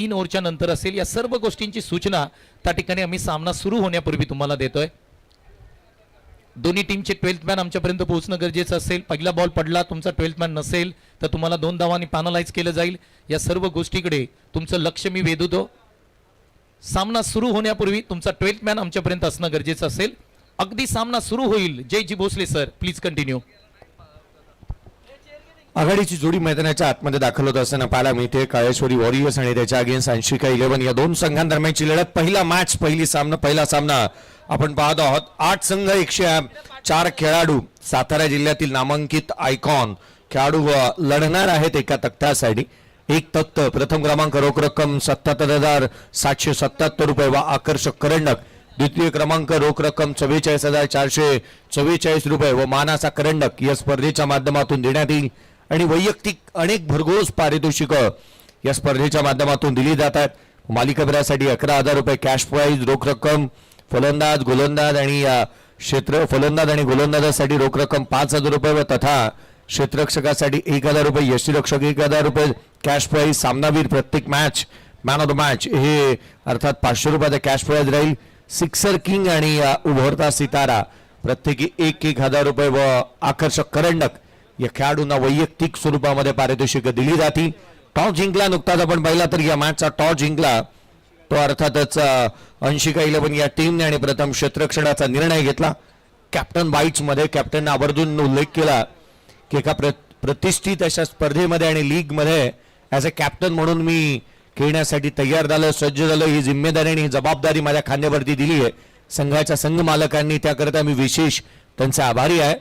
3 ओव्हरच्या नंतर असेल। या सर्व गोष्टींची सूचना त्या ठिकाणी आम्ही सामना सुरू होण्यापूर्वी तुम्हाला देतोय। दोन्ही टीमचे 12th मॅन आमच्यापर्यंत पोहोचणं गरजेचं असेल। पहिला बॉल पडला, तुमचा 12th मॅन नसेल तर तुम्हाला 2 धावांनी पॅनलाइज केलं जाईल। या सर्व गोष्टीकडे तुमचं लक्ष मी वेधतो। सामना सुरू होण्यापूर्वी तुमचा 12th मॅन आमच्यापर्यंत असणं गरजेचं असेल। अगदी सामना सुरू होईल। जयजी भोसले सर, प्लीज कंटिन्यू। आघाडीची जोडी मैदानाच्या आतमध्ये दाखल होत असताना पाहायला मिळते काळेश्वरी वॉरियर्स आणि त्याच्या अगेन्स्ट अंशिका 11 या दोन संघांदरम्यानची लढत। पहिला सामना आपण पाहत आहोत। 8 संघ 104 खेळाडू सातारा जिल्ह्यातील नामांकित आयकॉन खेळाडू लढणार आहेत एका तक्त्यासाठी। एक तक्त प्रथम क्रमांक रोख रक्कम 77,777 रुपये व आकर्षक करंडक। द्वितीय क्रमांक रोख रक्कम 44,444 रुपये व मानाचा करंडक या स्पर्धेच्या माध्यमातून देण्यात येईल आणि वैयक्तिक अनेक भरघोस पारितोषिक या स्पर्धेच्या माध्यमातून दिली जातात। मालिकावीरासाठी 11,000 रुपये कॅश प्राइज, रोख रक्कम फलंदाज गोलंदाज आणि फलंदाज आणि गोलंदाजासाठी रोख रक्कम 5,000 रुपये व तथा क्षेत्ररक्षकासाठी 1,000 रुपये, यष्टीरक्षक 1,000 रुपये कॅश प्राइज। सामनावीर प्रत्येक match man of the match हे अर्थात 500 रुपयाचा कॅश प्राइज राहील। सिक्सर किंग आणि उभरता सितारा प्रत्येकी 1,000 रुपये व आकर्षक करंडक या खेळाडूंना वैयक्तिक स्वरूपामध्ये पारितोषिक दिली जातील। टॉस जिंकला नुकताच आपण पाहिला तर या मॅचचा टॉस जिंकला तो अर्थातच अंशिका 11 या टीमने आणि प्रथम क्षेत्ररक्षणाचा निर्णय घेतला। कॅप्टन बाईट्स मध्ये कॅप्टन आवर्जून उल्लेख केला की एका प्रतिष्ठित अशा स्पर्धेमध्ये आणि लीग मध्ये ॲज अ कॅप्टन म्हणून मी खेळण्यासाठी तयार झालो, सज्ज झालो। ही जिम्मेदारी आणि ही जबाबदारी माझ्या खांद्यावरती दिली आहे संघाच्या संघ मालकांनी, त्याकरता मी विशेष त्यांचे आभारी आहे।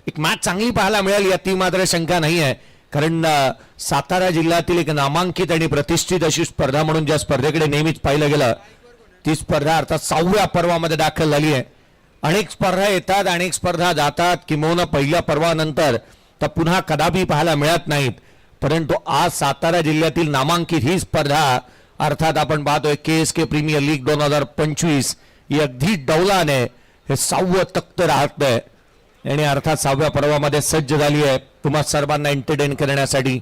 एक मॅच चांगली पाहायला मिळाली यात मात्र शंका नाही आहे, कारण सातारा जिल्ह्यातील एक नामांकित आणि प्रतिष्ठित अशी स्पर्धा म्हणून ज्या स्पर्धेकडे नेहमीच पाहिलं गेलं ती स्पर्धा अर्थात 6व्या पर्वामध्ये दाखल झाली आहे। अनेक स्पर्धा येतात, अनेक स्पर्धा जातात, किंबहुना पहिल्या पर्वानंतर तर पुन्हा कदापि पाहायला मिळत नाहीत, परंतु आज सातारा जिल्ह्यातील नामांकित ही स्पर्धा अर्थात आपण पाहतोय KSK प्रीमियर लीग 2025 ही अगदी डौलाने हे 6वं तख्त राहतंय आणि अर्थात 6व्या पर्वामध्ये सज्ज झाली आहे तुम्हा सर्वांना एंटरटेन करण्यासाठी।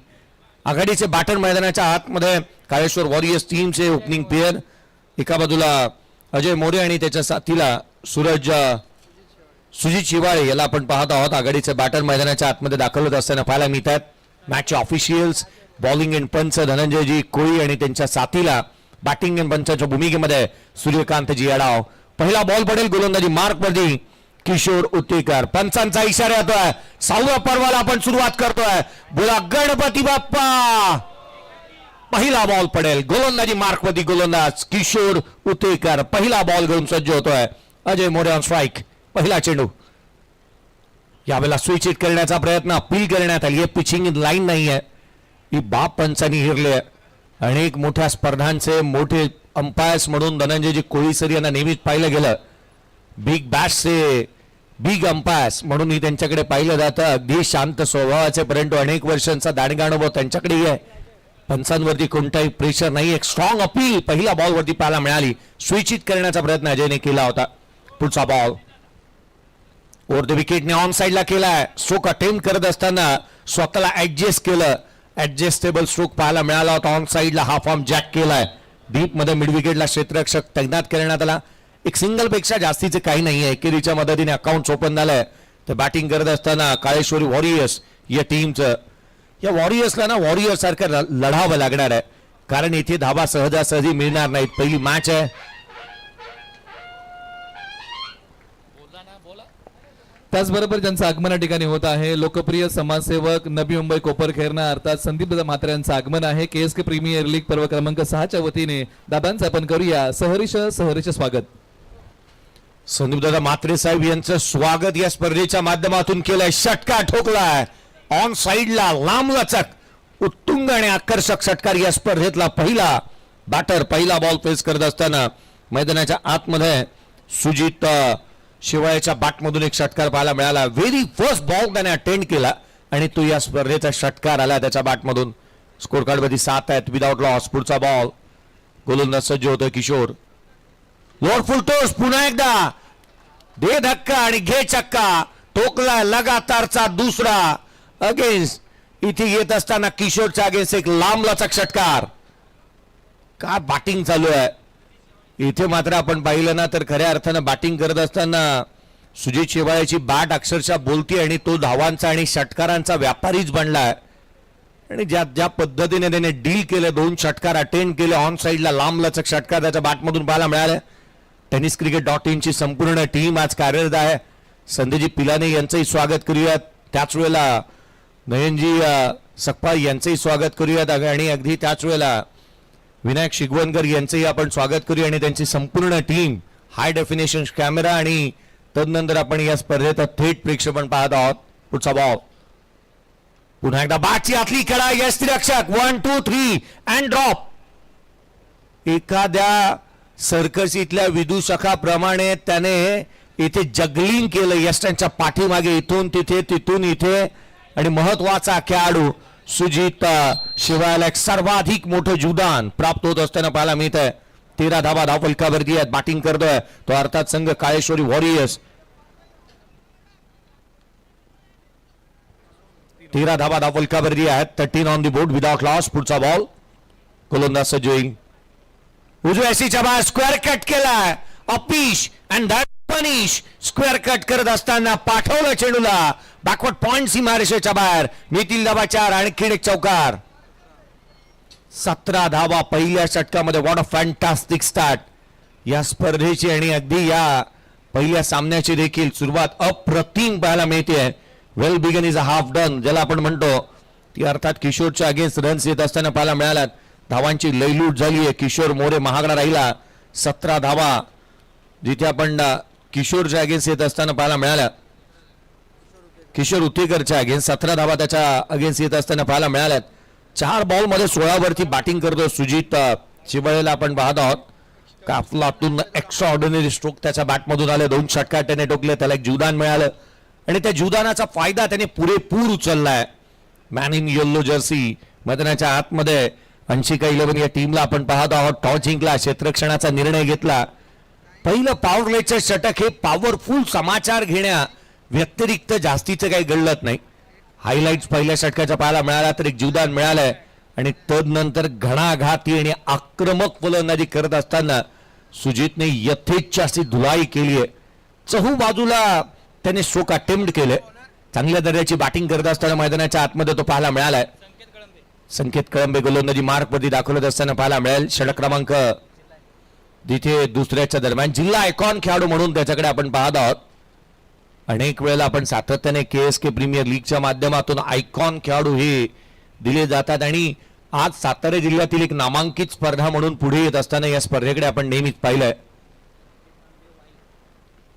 आघाडीचे बाटन मैदानाच्या आतमध्ये काळेश्वर वॉरियर्स टीमचे ओपनिंग प्लेयर एका बाजूला अजय मोरे आणि त्याच्या साथीला सुजित शिवाळे याला आपण पाहत आहोत। आघाडीचे बाटन मैदानाच्या आतमध्ये दाखल होत असताना पाहायला मिळतात मॅचचे ऑफिशियल्स बॉलिंग एंड पंच धनंजयजी कोळी आणि त्यांच्या साथीला बॅटिंग एंड पंचाच्या भूमिकेमध्ये सूर्यकांतजी याडाव। पहिला बॉल पडेल गोलंदाजी मार्कवरती किशोर उतेकर। पंचांचा इशारा येतोय, 6व्या पर्वाला आपण सुरुवात करतोय, बोला गणपती बाप्पा। पहिला बॉल पडेल गोलंदाजी मार्कवरती गोलंदाज किशोर उतेकर पहिला बॉल घेऊन सज्ज होतोय। Ajay More on strike. पहिला चेंडू यावेळेला स्विच हिट करण्याचा प्रयत्न अपील करण्यात आली आहे, पिचिंग लाईन नाही आहे ही बाप पंचांनी हिरले। अनेक मोठ्या स्पर्धांचे मोठे अंपायर्स म्हणून धनंजयजी कोळीसर यांना नेहमीच पाहिलं गेलं, बिग बॅशचे बिग अंपायर्स म्हणूनही त्यांच्याकडे पाहिलं जातं। अगदी शांत स्वभावाचे, परंतु अनेक वर्षांचा दांडगा अनुभव त्यांच्याकडेही आहे। पंचांवरती कोणताही प्रेशर नाही। एक स्ट्रॉंग अपील पहिल्या बॉलवरती पाहायला मिळाली, स्विच हिट करण्याचा प्रयत्न अजयने केला होता। पुढचा बॉल ओव्हर द विकेटने ऑन साइडला केलाय। स्ट्रोक अटेम्प्ट करत असताना स्वतःला ऍडजस्ट केलं, ऍडजस्टेबल स्ट्रोक पाहायला मिळाला होता। ऑन साइडला हाफ आर्म जॅक केलाय, डीप मध्ये मिड विकेटला क्षेत्ररक्षक तैनात करण्यात आला। एक सिंगल पेक्षा जास्तीचे काही नाही आहे, एकेरीच्या मदतीने अकाउंट ओपन झालंय। तर बॅटिंग करत असताना काळेश्वरी वॉरियर्स या टीमचं या वॉरियर्सला ना वॉरियर्स सारखं लढावं लागणार आहे, कारण इथे धावा सहजासहजी मिळणार नाहीत। पहिली मॅच आहे। त्याचबरोबर ज्यांचं आगमन या ठिकाणी होत आहे लोकप्रिय समाजसेवक नवी मुंबई कोपरखैरना अर्थात संदीप दादा म्हात्रे यांचं आगमन आहे। KSK प्रीमियर लीग पर्व क्रमांक 6च्या वतीने दादांचं आपण करूया सहर्ष स्वागत। संदीप दादा म्हात्रे साहेब यांचं स्वागत या स्पर्धेच्या माध्यमातून केलंय। षटकार ठोकलाय ऑन साइडला, लांब लचक उत्तुंग आणि आकर्षक षटकार या स्पर्धेतला पहिला बॅटर पहिला बॉल फेस करत असताना मैदानाच्या आतमध्ये सुजित शिवाळ्याच्या बॅटमधून एक षटकार पाहायला मिळाला। व्हेरी फर्स्ट बॉल त्याने अटेंड केला आणि तो या स्पर्धेचा षटकार आला त्याच्या बॅटमधून। स्कोर कार्ड मध्ये 7 आहेत विदाउट लॉस। पुढचा बॉल गोलंदाज सज्ज होतोय किशोर। लोड फुल टॉस, पुन्हा एकदा दे धक्का आणि घे चक्का, ठोकला लगातारचा दुसरा अगेन्स्ट इथे येत असताना किशोरच्या अगेन्स्ट एक लांब लचक षटकार। का बॅटिंग चालू आहे इथे मात्र आपण पाहिलं ना तर खऱ्या अर्थानं बॅटिंग करत असताना सुजित शेवाळ्याची बॅट अक्षरशः बोलती आणि तो धावांचा आणि षटकारांचा व्यापारीच बनलाय आणि ज्या पद्धतीने त्याने डील केले 2 षटकार अटेंड केले ऑन साईडला लांब लचक षटकार त्याच्या बॅटमधून पाहायला मिळाले tenniscricket.in ची संपूर्ण टीम आज कार्यरत आहे संदेजी पिलाने यांचंही स्वागत करूयात त्याच वेळेला नयनजी सकपाळ यांचंही स्वागत करूयात आणि अगदी त्याच वेळेला विनायक शिगवणकर यांचंही आपण स्वागत करूया आणि त्यांची संपूर्ण टीम हाय डेफिनेशन कॅमेरा आणि तदनंतर आपण या स्पर्धेत थेट प्रेक्षेपण पाहत आहोत पुढचा बॉल पुन्हा एकदा बाटची आतली कडा यष्टिरक्षक 1 2 3 अँड ड्रॉप एखाद्या सर्कस इथल्या विदूषकाप्रमाणे त्याने इथे जगलिंग केलं यष्टांच्या पाठीमागे इथून तिथे तिथून इथे आणि महत्वाचा खेळाडू सुजित शेवाळ्याला एक सर्वाधिक मोठं योगदान प्राप्त होत असताना पाहायला मिळत आहे 13 धावा धावफलकावरती आहेत बॅटिंग करतोय तो अर्थात संघ काळेश्वरी वॉरियर्स 13 धावा धावफलकावरती आहेत 13 on the board without loss पुढचा बॉल गोलंदाज सज्ज होईल उजव्या सीच्या बाहेर स्क्वेअर कट केलाय upish and that punish square cut करत असताना पाठवलं चेंडूला बॅकवर्ड पॉइंट सीमारेषेच्या बाहेर मिळतील धावा 4 आणखी एक चौकार 17 धावा पहिल्या षटकामध्ये व्हॉट अ फॅन्टास्टिक स्टार्ट या स्पर्धेची आणि अगदी या पहिल्या सामन्याची देखील सुरुवात अप्रतिम पाहायला मिळते well begun is a half done ज्याला आपण म्हणतो ती अर्थात किशोरच्या अगेन्स्ट रन्स येत असताना पाहायला मिळाल्यात धावांची लयलूट झाली आहे किशोर मोरे महागडा राहिला 17 धावा जिथे आपण किशोरच्या अगेन्स्ट येत असताना पाहायला मिळाल्या किशोर उतेकरच्या अगेन्स्ट 17 धावा त्याच्या अगेन्स्ट येत असताना पाहायला मिळाल्यात 4 बॉल मध्ये 16 वरती बॅटिंग करतो सुजित शेवाळ्याला आपण पाहत आहोत काफलातून एक्स्ट्रा ऑर्डिनरी स्ट्रोक त्याच्या बॅटमधून आले 2 षटकार त्याने टोकले त्याला एक जीवदान मिळालं आणि त्या जीवदानाचा फायदा त्याने पुरेपूर उचललाय मॅन इन येल्लो जर्सी मैदानाच्या आतमध्ये 80-11 या टीमला आपण पाहत आहोत टॉस जिंकला क्षेत्ररक्षणाचा निर्णय घेतला पहिलं पॉवर प्लेचं षटक हे पॉवरफुल समाचार घेण्या व्यतिरिक्त जास्तीचं काही घडलंच नाही हायलाइट्स पहिल्या षटकाच्या पाहायला मिळाला तर एक जीवदान मिळालंय आणि तदनंतर घणाघाती आणि आक्रमक फलंदाजी करत असताना सुजितने यथेच्छ अशी धुलाई केली आहे चहू बाजूला त्याने स्ट्रोक अटेम्प्ट केले चांगल्या दर्जाची बॅटिंग करत असताना मैदानाच्या आतमध्ये तो पाहायला मिळालाय संकेत कळंबे गोलंदाजी मार्कवरती दाखवत असताना पाहायला मिळेल षटक क्रमांक जिथे दुसऱ्याच्या दरम्यान जिल्हा आयकॉन खेळाडू म्हणून त्याच्याकडे आपण पाहत आहोत अनेक वेळेला आपण सातत्याने KSK प्रीमियर लीगच्या माध्यमातून आयकॉन खेळाडू हे दिले जातात आणि आज सातारा जिल्ह्यातील एक नामांकित स्पर्धा म्हणून पुढे येत असताना या स्पर्धेकडे आपण नेहमीच पाहिलंय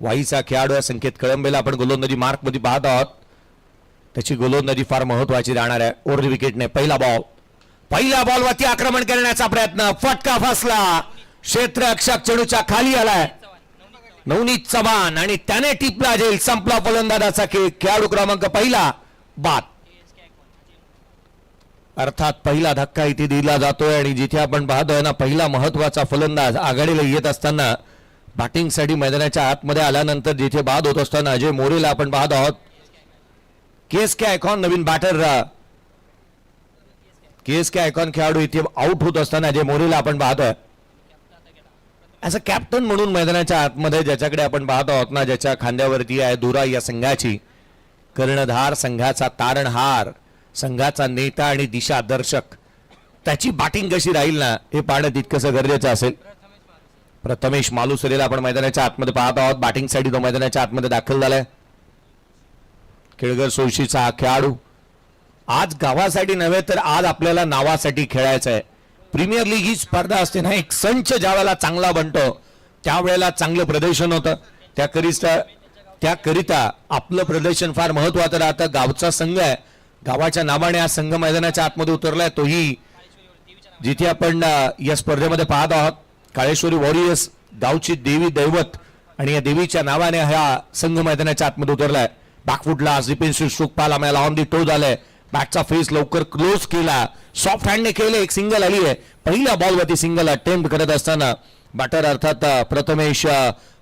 वाईचा खेळाडू आहे संकेत कळंबेला आपण गोलंदाजी मार्कमध्ये पाहत आहोत त्याची गोलंदाजी फार महत्वाची राहणार आहे ओव्हर विकेटने पहिल्या बॉलवरती आक्रमण करण्याचा प्रयत्न फटका फसला क्षेत्ररक्षक चेंडूच्या खाली आलाय नवनीत चव्हाण आणि त्याने टिपला जाईल संपला फलंदाजाचा खेळाडू क्रमांक पहिला बाद अर्थात पहिला धक्का इथे दिला जातोय आणि जिथे आपण पाहतोय ना पहिला महत्वाचा फलंदाज आघाडीला येत असताना बॅटिंगसाठी मैदानाच्या आतमध्ये आल्यानंतर जिथे बाद होत असताना अजय मोरेला आपण पाहत आहोत KSK आयकॉन नवीन बॅटर KSK आयकॉन खेळाडू इथे आउट होत असताना अजय मोरेला आपण पाहतोय ऍज अ कॅप्टन म्हणून मैदानाच्या आतमध्ये ज्याच्याकडे आपण पाहत आहोत ना ज्याच्या खांद्यावरती आहे धुरा या संघाची कर्णधार संघाचा तारणहार संघाचा नेता आणि दिशादर्शक त्याची बॅटिंग कशी राहील ना हे पाहणं तितकंसं गरजेचं असेल प्रथमेश मालुसरेला आपण मैदानाच्या आतमध्ये पाहत आहोत बॅटिंगसाठी तो मैदानाच्या आतमध्ये दाखल झालाय केळगर सोळशीचा हा खेळाडू आज गावासाठी नव्हे तर आज आपल्याला नावासाठी खेळायचं आहे प्रीमियर लीग ही स्पर्धा असते ना एक संच ज्यावेळेला चांगला बनतो त्यावेळेला चांगलं प्रदर्शन होतं त्याकरिता आपलं प्रदर्शन फार महत्वाचं राहतं गावचा संघ आहे गावाच्या नावाने हा संघ मैदानाच्या आतमध्ये उतरलाय तोही जिथे आपण या स्पर्धेमध्ये पाहत आहोत काळेश्वरी वॉरियर्स गावची देवी दैवत आणि या देवीच्या नावाने हा संघ मैदानाच्या आतमध्ये उतरलाय बॅकफुटला डिफेन्सिव्ह स्ट्रोक पाहायला मिळाला ऑन दी टो झालाय बॅटचा फेस लवकर क्लोज केला सॉफ्ट हँडने केले एक सिंगल आली आहे पहिल्या बॉलवरती सिंगल अटेम्प्ट करत असताना बॅटर अर्थात प्रथमेश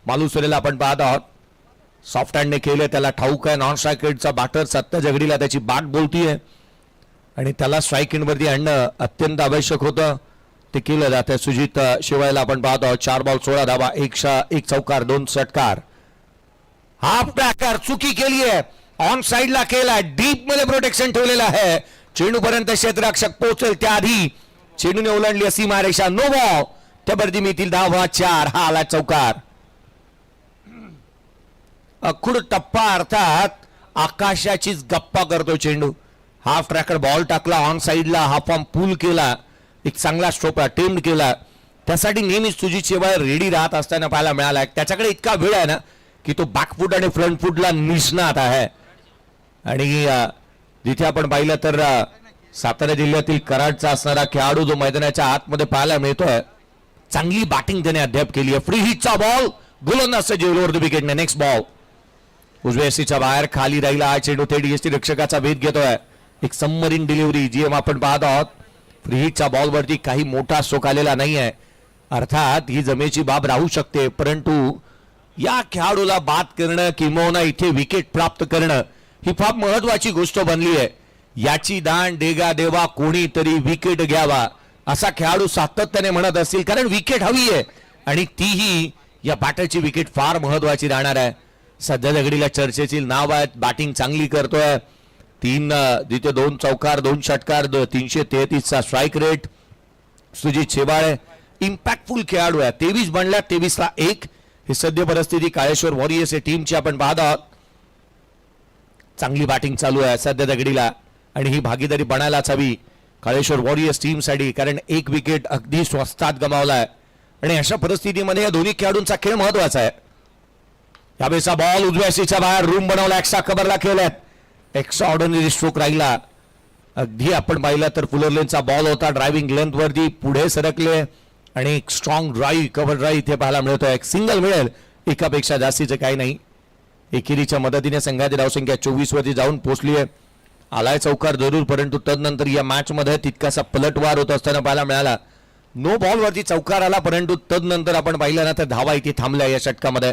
मालुसरेला आपण पाहत आहोत सॉफ्ट हँडने केले त्याला ठाऊक आहे नॉन स्ट्राईक रेटचा बॅटर सत्य जगडीला त्याची बाट बोलतीये आणि त्याला स्ट्राईक एंडवरती आणणं अत्यंत आवश्यक होतं ते केलं जातं. सुजित शिवायला आपण पाहतो आहोत. 4 बॉल 16 धावा, एक चौकार 2 षटकार. हाफ ट्रॅकर चुकी केली आहे, ऑन साइडला केला, डीप मध्ये प्रोटेक्शन ठेवलेलं आहे. चेंडू पर्यंत क्षेत्ररक्षक पोहोचेल त्याआधी चेंडूने ओलांडली सीमारेषा. नो बॉल, त्यावरती मिळतील धावा 4. हा आला चौकार. अखुड टप्पा अर्थात आकाशाचीच गप्पा करतो चेंडू. हाफ ट्रॅकर बॉल टाकला, ऑन साइडला हाफ फॉर्म पूल केला, एक चांगला स्ट्रोक अटेम्प्ट केला. त्यासाठी नेहमीच सुजित शिवाय रेडी राहत असताना पाहायला मिळाला. त्याच्याकडे इतका वेळ आहे ना की तो बॅकफूट आणि फ्रंट फूटला निष्णात आहे. आणि जिथे आपण पाहिलं तर सातारा जिल्ह्यातील कराडचा असणारा खेळाडू जो मैदानाच्या आतमध्ये पाहायला मिळतोय. चांगली बॅटिंग त्याने अद्याप केली आहे. फ्री हिटचा बॉल, गोलंदाज जेल over the wicket. Next ball उजव्या एसीच्या बाहेर खाली राहिला हा चेंडू थेट एसटी रक्षकाचा भेद घेतोय. एक सबमरीन डिलिव्हरी जी आपण पाहत आहोत. फ्री हिटच्या बॉलवरती काही मोठा स्ट्रोक आलेला नाही आहे. अर्थात ही जमेची बाब राहू शकते, परंतु या खेळाडूला बाद करणं किंवा इथे विकेट प्राप्त करणं ही फार महत्वाची गोष्ट बनली आहे. याची दान डेगा देवा कोणीतरी विकेट घ्यावा असा खेळाडू सातत्याने म्हणत असतील, कारण विकेट हवी आहे आणि तीही या बॅटरची विकेट फार महत्वाची राहणार आहे. सध्या दगडीला चर्चेची नाव आहे, बॅटिंग चांगली करतोय. 3 2 चौकार 2 षटकार 333चा strike rate. Sujit Shewale impactful खेळाडू आहे. 23 बनल्या 23ला 1 ही सध्या परिस्थिती काळेश्वर वॉरियर्स टीमची आपण पाहत आहोत. चांगली बॅटिंग चालू आहे सध्या दगडीला आणि ही भागीदारी बनायलाच हवी काळेश्वर वॉरियर्स टीमसाठी, कारण 1 विकेट अगदी स्वस्तात गमावलाय आणि अशा परिस्थितीमध्ये या दोन्ही खेळाडूंचा खेळ महत्वाचा आहे. यावेळेचा बॉल उजव्या सीच्या बाहेर रूम बनवला, एक्स्ट्रा कव्हरला खेळल्यात. एक्स्ट्रा ऑर्डिनरी स्ट्रोक राहिला. अगदी आपण पाहिलं तर फुलरलेनचा बॉल होता, ड्रायव्हिंग लेंथ वरती पुढे सरकले आणि एक स्ट्रॉंग ड्राईव्ह कव्हर ड्राईव्ह इथे पाहायला मिळतोय. एक सिंगल मिळेल, एकापेक्षा जास्तीचं काही नाही. एकेरीच्या मदतीने संघाची धावसंख्या 24 वरती जाऊन पोहोचली आहे. आलाय चौकार जरूर, परंतु तदनंतर या मॅच मध्ये तितकासा पलटवार होत असताना पाहायला मिळाला. नो बॉल वरती चौकार आला, परंतु तदनंतर आपण पाहिलं ना तर धावा इथे थांबल्या या षटकामध्ये.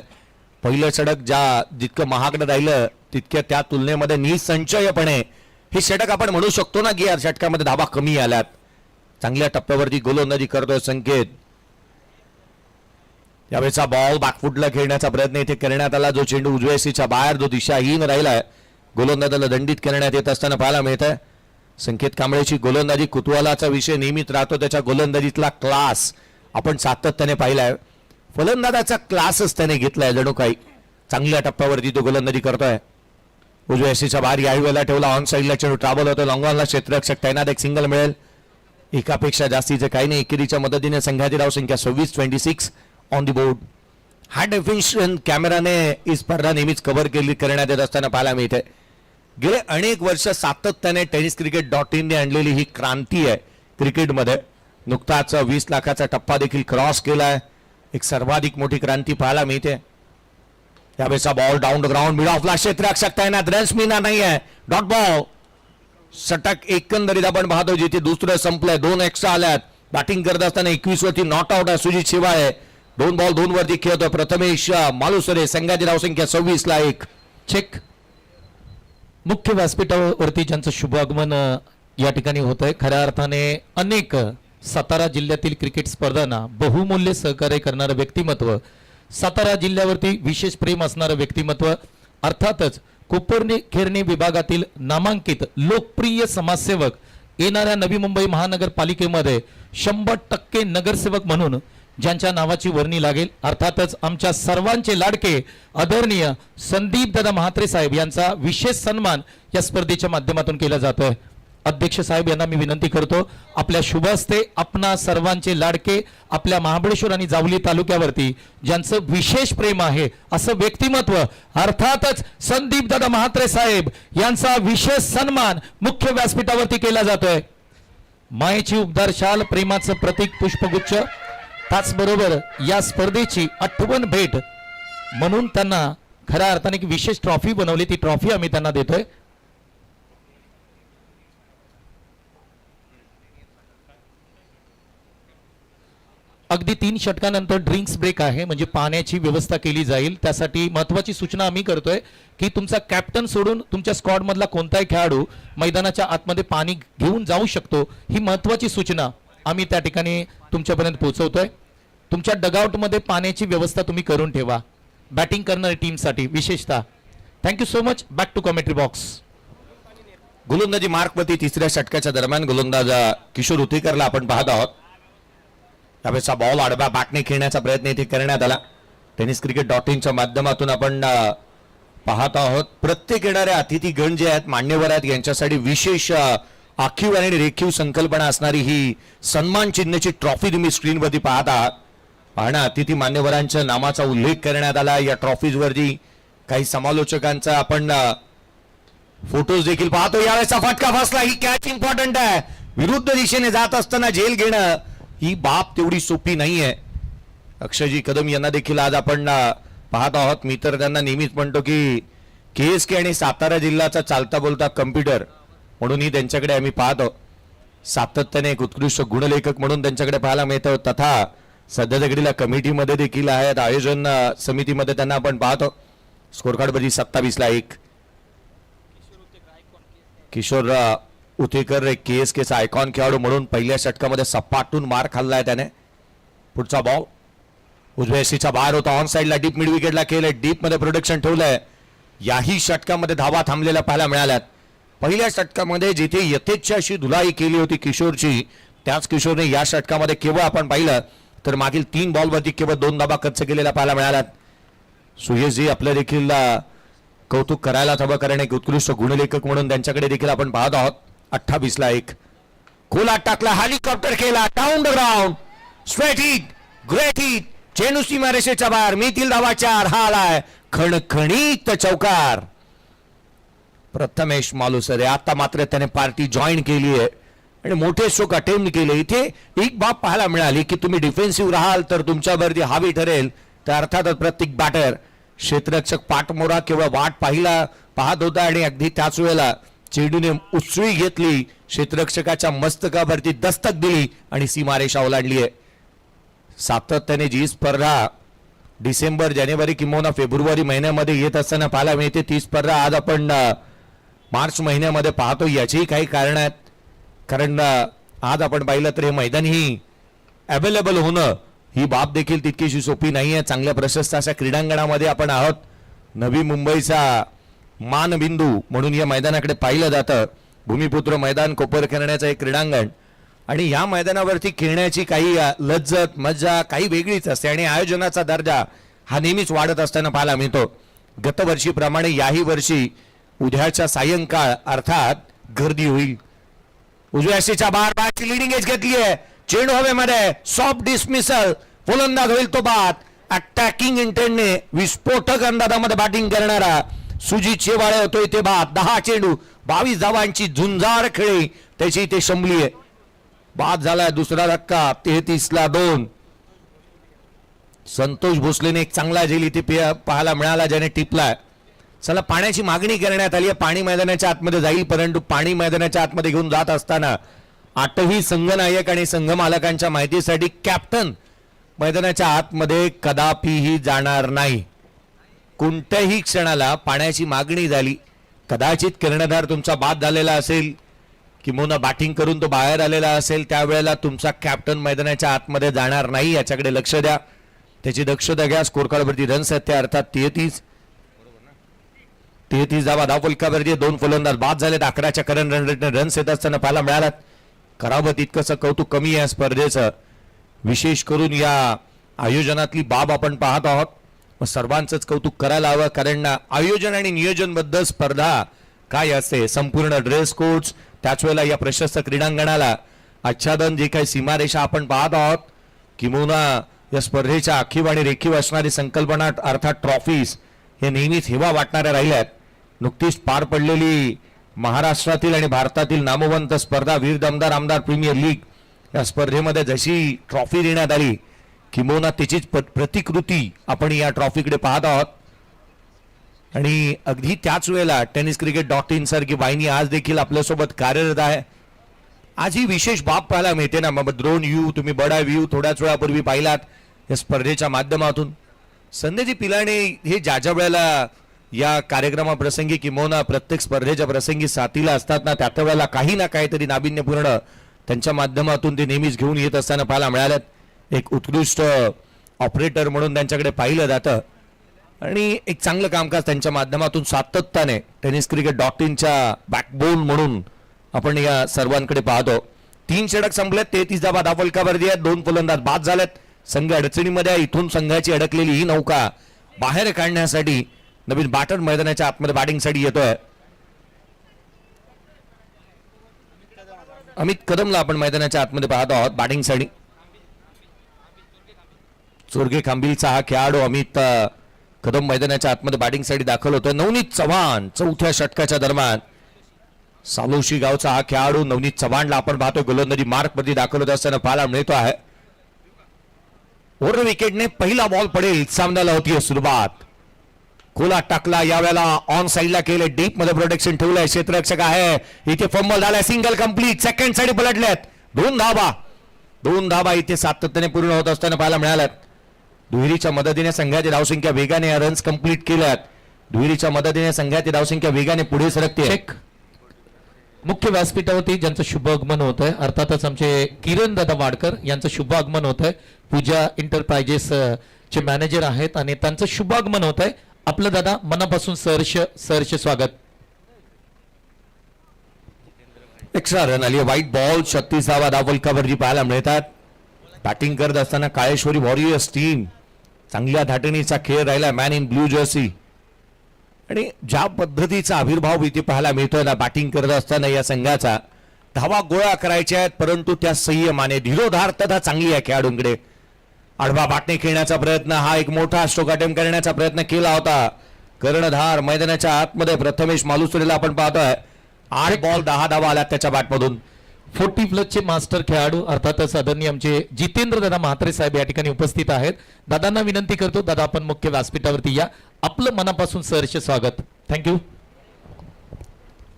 पहिलं षटक जितकं महागडं राहिलं तितक्या त्या तुलनेमध्ये निसंशयपणे हे षटक आपण म्हणू शकतो ना की या षटकामध्ये धावा कमी आल्यात. चांगल्या टप्प्यावरती गोलंदाजी करतोय संकेत. यावेळेचा बॉल बॅकफुटला खेळण्याचा प्रयत्न इथे करण्यात आला, जो चेंडू उजव्या सीच्या बाहेर जो दिशाहीन राहिलाय गोलंदाजाला दंडित करण्यात येत असताना पाहायला मिळत आहे. संकेत कांबळेची गोलंदाजी कुतूहलाचा विषय नेहमीच राहतो. त्याच्या गोलंदाजीतला क्लास आपण सातत्याने पाहिलाय. फलंदाजाचा क्लासच त्याने घेतलाय जणू काही. चांगल्या टप्प्यावरती तो गोलंदाजी करतोय. उजव्या एसीच्या बाहेर याही वेळेला ठेवला, ऑन साईडला चेंडू ट्रॅव्हल होतो, लॉंगॉनला क्षेत्ररक्षक तैनात, एक सिंगल मिळेल. एकापेक्षा जास्तीचं काही नाही. एकेरीच्या मदतीने संघाची धावसंख्या 26 on the board. High definition कॅमेराने ही स्पर्धा नेहमीच कव्हर करण्यात येत असताना पाहायला मिळते. गेले अनेक वर्ष सातत्याने tenniscricket.in ने आणलेली ही क्रांती आहे क्रिकेटमध्ये. नुकताच 20 लाखाचा टप्पा देखील क्रॉस केलाय. एक सर्वाधिक मोठी क्रांती पाहायला मिळते. यावेळेचा ball down the ground, mid ऑफला क्षेत्ररक्षक तैनात, रन्स मिळणार नाहीये, डॉट बॉल. षटक एकंदरीत आपण पाहतो जिथे दुसरं संपलंय, 2 एक्स्ट्रा आल्यात. बॅटिंग करत असताना 21 वरती नॉट आउट आहे सुजित शिवाळे. 2 बॉल 2 वरती खेळतोय प्रथमेश मालुसरे. संघाची धावसंख्या 26ला 1. चेक. मुख्य व्यासपीठावरती ज्यांचं शुभागमन या ठिकाणी होत आहे. खऱ्या अर्थाने अनेक सातारा जिल्ह्यातील क्रिकेट स्पर्धांना बहुमूल्य सहकार्य करणारं व्यक्तिमत्व, सातारा जिल्ह्यावरती विशेष प्रेम असणारं व्यक्तिमत्व, अर्थातच कोपरखेरणे विभागातील नामांकित लोकप्रिय समाजसेवक, येणाऱ्या नवी मुंबई महानगरपालिकेमध्ये 100% नगरसेवक म्हणून ज्यांच्या नावाची वर्णी लागेल, अर्थातच आमच्या सर्वांचे लाडके आदरणीय संदीप दादा म्हात्रे साहेब यांचा विशेष सन्मान या स्पर्धेच्या माध्यमातून केला जातोय. अध्यक्ष साहेब यांना मी विनंती करतो, आपल्या शुभ हस्ते आपणा सर्वांचे लाडके, आपल्या महाबळेश्वर आणि जावली तालुक्यावरती ज्यांचं विशेष प्रेम आहे असं व्यक्तिमत्व, अर्थातच संदीप दादा म्हात्रे साहेब यांचा विशेष सन्मान मुख्य व्यासपीठावरती केला जातोय. मायेची उबदार शाल, प्रेमाचं प्रतीक पुष्पगुच्छ, त्याचबरोबर या स्पर्धेची आठवण भेट म्हणून त्यांना खऱ्या अर्थाने एक विशेष ट्रॉफी बनवली, ती ट्रॉफी आम्ही त्यांना देतोय. अगदी 3 षटकानंतर ड्रिंक्स ब्रेक आहे, म्हणजे पाण्याची व्यवस्था केली जाईल. त्यासाठी महत्वाची सूचना आम्ही करतोय की तुमचा कॅप्टन सोडून तुमच्या स्क्वॉड मधला कोणताही खेळाडू मैदानाच्या आतमध्ये पाणी घेऊन जाऊ शकतो, ही महत्वाची सूचना आम्ही त्या ठिकाणी तुमच्यापर्यंत पोहोचवतोय. तुमच्या डगआउटमध्ये पाण्याची व्यवस्था तुम्ही करून ठेवा बॅटिंग करणाऱ्या टीमसाठी विशेषतः. Thank you so much. Back to commentary box. गोलंदाजी मार्कवरती तिसऱ्या षटकाच्या दरम्यान गोलंदाज किशोर उतेकरला आपण पाहत आहोत. त्यावेळेचा बॉल आडव्या बॅटने खेळण्याचा प्रयत्न इथे करण्यात आला. टेनिस क्रिकेट .inच्या माध्यमातून आपण पाहत आहोत. प्रत्येक येणाऱ्या अतिथी गण जे आहेत मान्यवर आहेत यांच्यासाठी विशेष आखीव आणि रेखीव संकल्पना असणारी ही सन्मान चिन्हाची ट्रॉफी तुम्ही स्क्रीनवरती पाहत आहात. पाहणं अतिथी मान्यवरांच्या नामाचा उल्लेख करण्यात आला. या ट्रॉफीजवरती काही समालोचकांचा आपण फोटोज देखील पाहतो. यावेळेचा फटका फसला. ही कॅच इम्पॉर्टंट आहे. विरुद्ध दिशेने जात असताना झेल घेणं ही बाब तेवढी सोपी नाहीये. अक्षयजी कदम यांना देखील आज आपण पाहत आहोत. मी तर त्यांना नेहमीच म्हणतो की KSK आणि सातारा जिल्ह्याचा चालता बोलता कम्प्युटर म्हणूनही त्यांच्याकडे आम्ही पाहतो. सातत्याने एक उत्कृष्ट गुणलेखक म्हणून त्यांच्याकडे पाहायला मिळतं. तथा सध्या घडीला कमिटीमध्ये देखील आहेत. आयोजन समितीमध्ये त्यांना आपण पाहतो. स्कोर कार्ड मध्ये 27 ला 1. किशोर उतेकर एक KSKचा आयकॉन खेळाडू म्हणून पहिल्या षटकामध्ये सपाटून मार खाल्लाय त्याने. पुढचा बॉल उजव्या सीच्या बाहेर होता. ऑन साइडला डीप मिड विकेटला केलंय. डीप मध्ये प्रोडक्शन ठेवलंय. याही षटकामध्ये धावा थांबलेल्या पाहायला मिळाल्यात. पहिल्या षटकामध्ये जिथे यथेच्छ अशी धुलाई केली होती किशोरची, त्याच किशोरने या षटकामध्ये केवळ आपण पाहिलं तर मागील 3 बॉलवरती केवळ 2 धावा खर्च केलेल्या पाहायला मिळाल्यात. सुयशजी आपलं देखील कौतुक करायलाच हवं, कारण एक उत्कृष्ट गुणलेखक म्हणून त्यांच्याकडे देखील आपण पाहत आहोत. 28 ला 1. खोलात टाकला. हेलिकॉप्टर केला. Down the ground. Straight hit. Great hit. चेंडू सीमारेषेच्या बाहेर. मिळतील धावा 4. हा आलाय खणखणीत चौकार. प्रथमेश मालुसरे. आता मात्र त्याने पार्टी जॉईन केली आहे आणि मोठे स्ट्रोक अटेम्प्ट केले. इथे एक बाब पाहायला मिळाली की तुम्ही डिफेन्सिव्ह राहाल तर तुमच्यावरती हावी ठरेल. तर अर्थातच प्रत्येक बॅटर क्षेत्ररक्षक पाठमोरा केवळ वाट पाहत होता आणि अगदी त्याच वेळेला चेंडूने उसळी घेतली. क्षेत्ररक्षकाच्या मस्तकावरती दस्तक दिली आणि सीमारेषा ओलांडली आहे. सातत्याने जी स्पर्धा डिसेंबर, जानेवारी किंवा फेब्रुवारी महिन्यामध्ये येत असताना पाहायला मिळते, ती स्पर्धा आज आपण मार्च महिन्यामध्ये पाहतो. याचीही काही कारण आहेत. कारण आज आपण पाहिलं तर हे मैदान ही अवेलेबल होणं ही बाब देखील तितकीशी सोपी नाही आहे. चांगल्या प्रशस्त अशा क्रीडांगणामध्ये आपण आहोत. नवी मुंबईचा मानबिंदू म्हणून या मैदानाकडे पाहिलं जातं. भूमिपुत्र मैदान, कोपरखैरण्याचं एक क्रीडांगण आणि या मैदानावरती खेळण्याची काही लज्जत मज्जा काही वेगळीच असते आणि आयोजनाचा दर्जा हा नेहमीच वाढत असताना पाहायला मिळतो. गतवर्षीप्रमाणे याही वर्षी उद्याच्या सायंकाळ अर्थात गर्दी होईल. उजव्या सीच्या बाहेर लिडिंग एज घेतली आहे. चेंडू हवेमध्ये. Soft dismissal. फलंदाज होईल तो बाद. अटॅकिंग इंटेंटने विस्फोटक अंदाजामध्ये बॅटिंग करणारा सुजित शेवाळे होतोय ते बाद. 10 चेंडू 22 धावांची झुंजार खेळी त्याची इथे शंभली आहे. बाद झालाय. दुसरा धक्का. 33 ला 2. संतोष भोसलेने एक चांगला झेल इथे पाहायला मिळाला ज्याने टिपलाय. चला, पाण्याची मागणी करण्यात आली आहे. पाणी मैदानाच्या आतमध्ये जाईल, परंतु पाणी मैदानाच्या आतमध्ये घेऊन जात असताना 8ही संघनायक आणि संघ मालकांच्या माहितीसाठी कॅप्टन मैदानाच्या आतमध्ये कदापिही जाणार नाही. कोणत्याही क्षणाला पाण्याची मागणी झाली, कदाचित कर्णधार तुमचा बाद झालेला असेल किंवा बॅटिंग करून तो बाहेर आलेला असेल, त्यावेळेला तुमचा कॅप्टन मैदानाच्या आतमध्ये जाणार नाही. याच्याकडे लक्ष द्या, त्याची दक्षता घ्या. स्कोर कार्डवरती रन्स आहेत त्या अर्थात 33 धावा धावफलकावरती 2 फलंदाज बाद झालेत. 11च्या करंट रन रेटने रन्स येत असताना पाहायला मिळालात. करावं तितकंसं कौतुक कमी आहे स्पर्धेचं. विशेष करून या आयोजनातली बाब आपण पाहत आहोत. सर्वांचंच कौतुक करायला हवं, कारण आयोजन आणि नियोजनबद्ध स्पर्धा काय असते, संपूर्ण ड्रेस कोड्स, त्याच वेळेला या प्रशस्त क्रीडांगणाला आच्छादन, जे काही सीमारेषा आपण पाहत आहोत, किंवा या स्पर्धेच्या आखीव आणि रेखीव असणारी संकल्पना अर्थात ट्रॉफीज हे नेहमीच हेवा वाटणाऱ्या राहिल्यात. नुकतीच पार पडलेली महाराष्ट्रातील आणि भारतातील नामवंत स्पर्धा वीर दमदार आमदार प्रीमियर लीग या स्पर्धेमध्ये जशी ट्रॉफी देण्यात आली, किंवा त्याचीच प्रतिकृती आपण या ट्रॉफीकडे पाहत आहोत. आणि अगदी त्याच वेळेला टेनिस क्रिकेट .in सारखी वाहिनी आज देखील आपल्यासोबत कार्यरत आहे. आज ही विशेष बाब पाहायला मिळते ना. मग ड्रोन व्ह्यू, तुम्ही बडा व्ह्यू थोड्याच वेळापूर्वी पाहिलात या स्पर्धेच्या माध्यमातून. संदेजी पिलाने हे ज्या वेळेला या कार्यक्रमाप्रसंगी किंवा प्रत्येक स्पर्धेच्या प्रसंगी साथीला असतात ना, त्या वेळेला काही ना काहीतरी नाविन्यपूर्ण त्यांच्या माध्यमातून ते नेहमीच घेऊन येत असताना पाहायला मिळाल्यात. एक उत्कृष्ट ऑपरेटर म्हणून त्यांच्याकडे पाहिलं जातं आणि एक चांगलं कामकाज त्यांच्या माध्यमातून सातत्याने टेनिस क्रिकेट .inच्या बॅकबोन म्हणून आपण या सर्वांकडे पाहतो. 3 षटक संपलेत, 33 धावा धावफलकावरती आहेत, 2 फलंदाज बाद झालेत. संघ अडचणीमध्ये आहे. इथून संघाची अडकलेली ही नौका बाहेर काढण्यासाठी नवीन बॅटर मैदानाच्या आतमध्ये बॅटिंगसाठी येतोय. अमित कदमला आपण मैदानाच्या आतमध्ये पाहतो आहोत बॅटिंगसाठी. चोरगे खांबिलचा हा खेळाडू अमित कदम मैदानाच्या आतमध्ये बॅटिंगसाठी दाखल होतोय. नवनीत चव्हाण चौथ्या षटकाच्या दरम्यान सालोशी गावचा हा खेळाडू नवनीत चव्हाणला आपण पाहतोय गोलंदाजी मार्क मध्ये दाखल होत असताना पाहायला मिळतो आहे. ओव्हर विकेटने पहिला बॉल पडेल, सामन्याला होतीये सुरुवात. खोला टाकला, यावेळेला ऑन साईडला केले, डीप मध्ये प्रोटेक्शन ठेवलंय, क्षेत्ररक्षक आहे. इथे फंबल झालाय, सिंगल कंप्लीट, सेकंड साठी पलटल्यात. 2 धाबा इथे सातत्याने पूर्ण होत असताना पाहायला मिळाल्यात. दुहेरीच्या मदतीने संघाची धावसंख्या वेगाने रन्स कंप्लीट केल्यात. दुहेरीच्या मदतीने संघाची धावसंख्या वेगाने पुढे सरकते. चेक. मुख्य व्यासपीठावरती ज्यांचं शुभ आगमन होत आहे, अर्थातच आमचे किरण दादा वाडकर यांचं शुभ आगमन होत आहे. पूजा एंटरप्राइजेस चे मॅनेजर आहेत आणि त्यांचं शुभ आगमन होत आहे. आपलं दादा मनापासून सहर्ष स्वागत. एक्स्ट्रा रन आली, व्हाईट बॉल. 36 धावा धावफलकावरती पाहायला मिळतात. बॅटिंग करत असताना काळेश्वरी वॉरियर्स टीम चांगल्या धाटणीचा खेळ राहिला. मॅन इन ब्लू जर्सी आणि ज्या पद्धतीचा आविर्भाव इथे पाहायला मिळतोय ना बॅटिंग करत असताना या संघाचा, धावा गोळा करायच्या आहेत परंतु त्या संयमाने धीरोधार्तता चांगली आहे खेळाडूंकडे. आडवा बाटणे खेळण्याचा प्रयत्न, हा एक मोठा स्ट्रोक अटेम्प्ट करण्याचा प्रयत्न केला होता. कर्णधार मैदानाच्या आतमध्ये प्रथमेश मालुसरेला आपण पाहतोय. 8 बॉल 10 धावा आल्या त्याच्या बॅटमधून. 40+ चे मास्टर खेळाडू अर्थातच आदरणीय आमचे जितेंद्र दादा म्हात्रे साहेब या ठिकाणी उपस्थित आहेत. दादांना विनंती करतो, दादा आपण मुख्य व्यासपीठावरती या. आपलं मनापासून सहर्ष स्वागत. थँक्यू.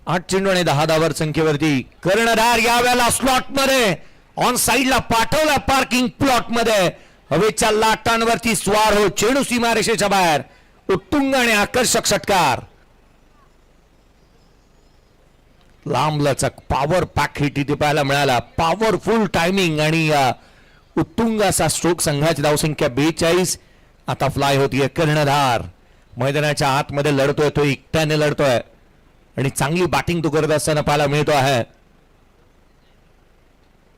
8 चेंडू आणि 10 धावर संख्येवरती कर्णधार यावेळेला स्लॉट मध्ये ऑन साईडला पाठवला, पार्किंग प्लॉट मध्ये हवेच्या लाटांवरती स्वार हो, चेंडू सीमारेषेच्या बाहेर. उत्तुंग आणि आकर्षक षटकार. लांब लचक पॉवर पॅक हिट इथे पाहायला मिळाला. पॉवरफुल टायमिंग आणि उत्तुंग असा स्ट्रोक. संघाची धावसंख्या 42. आता फ्लाय होतीये. कर्णधार मैदानाच्या आतमध्ये लढतोय, तो एकट्याने लढतोय आणि चांगली बॅटिंग तो करत असताना पाहायला मिळतो आहे.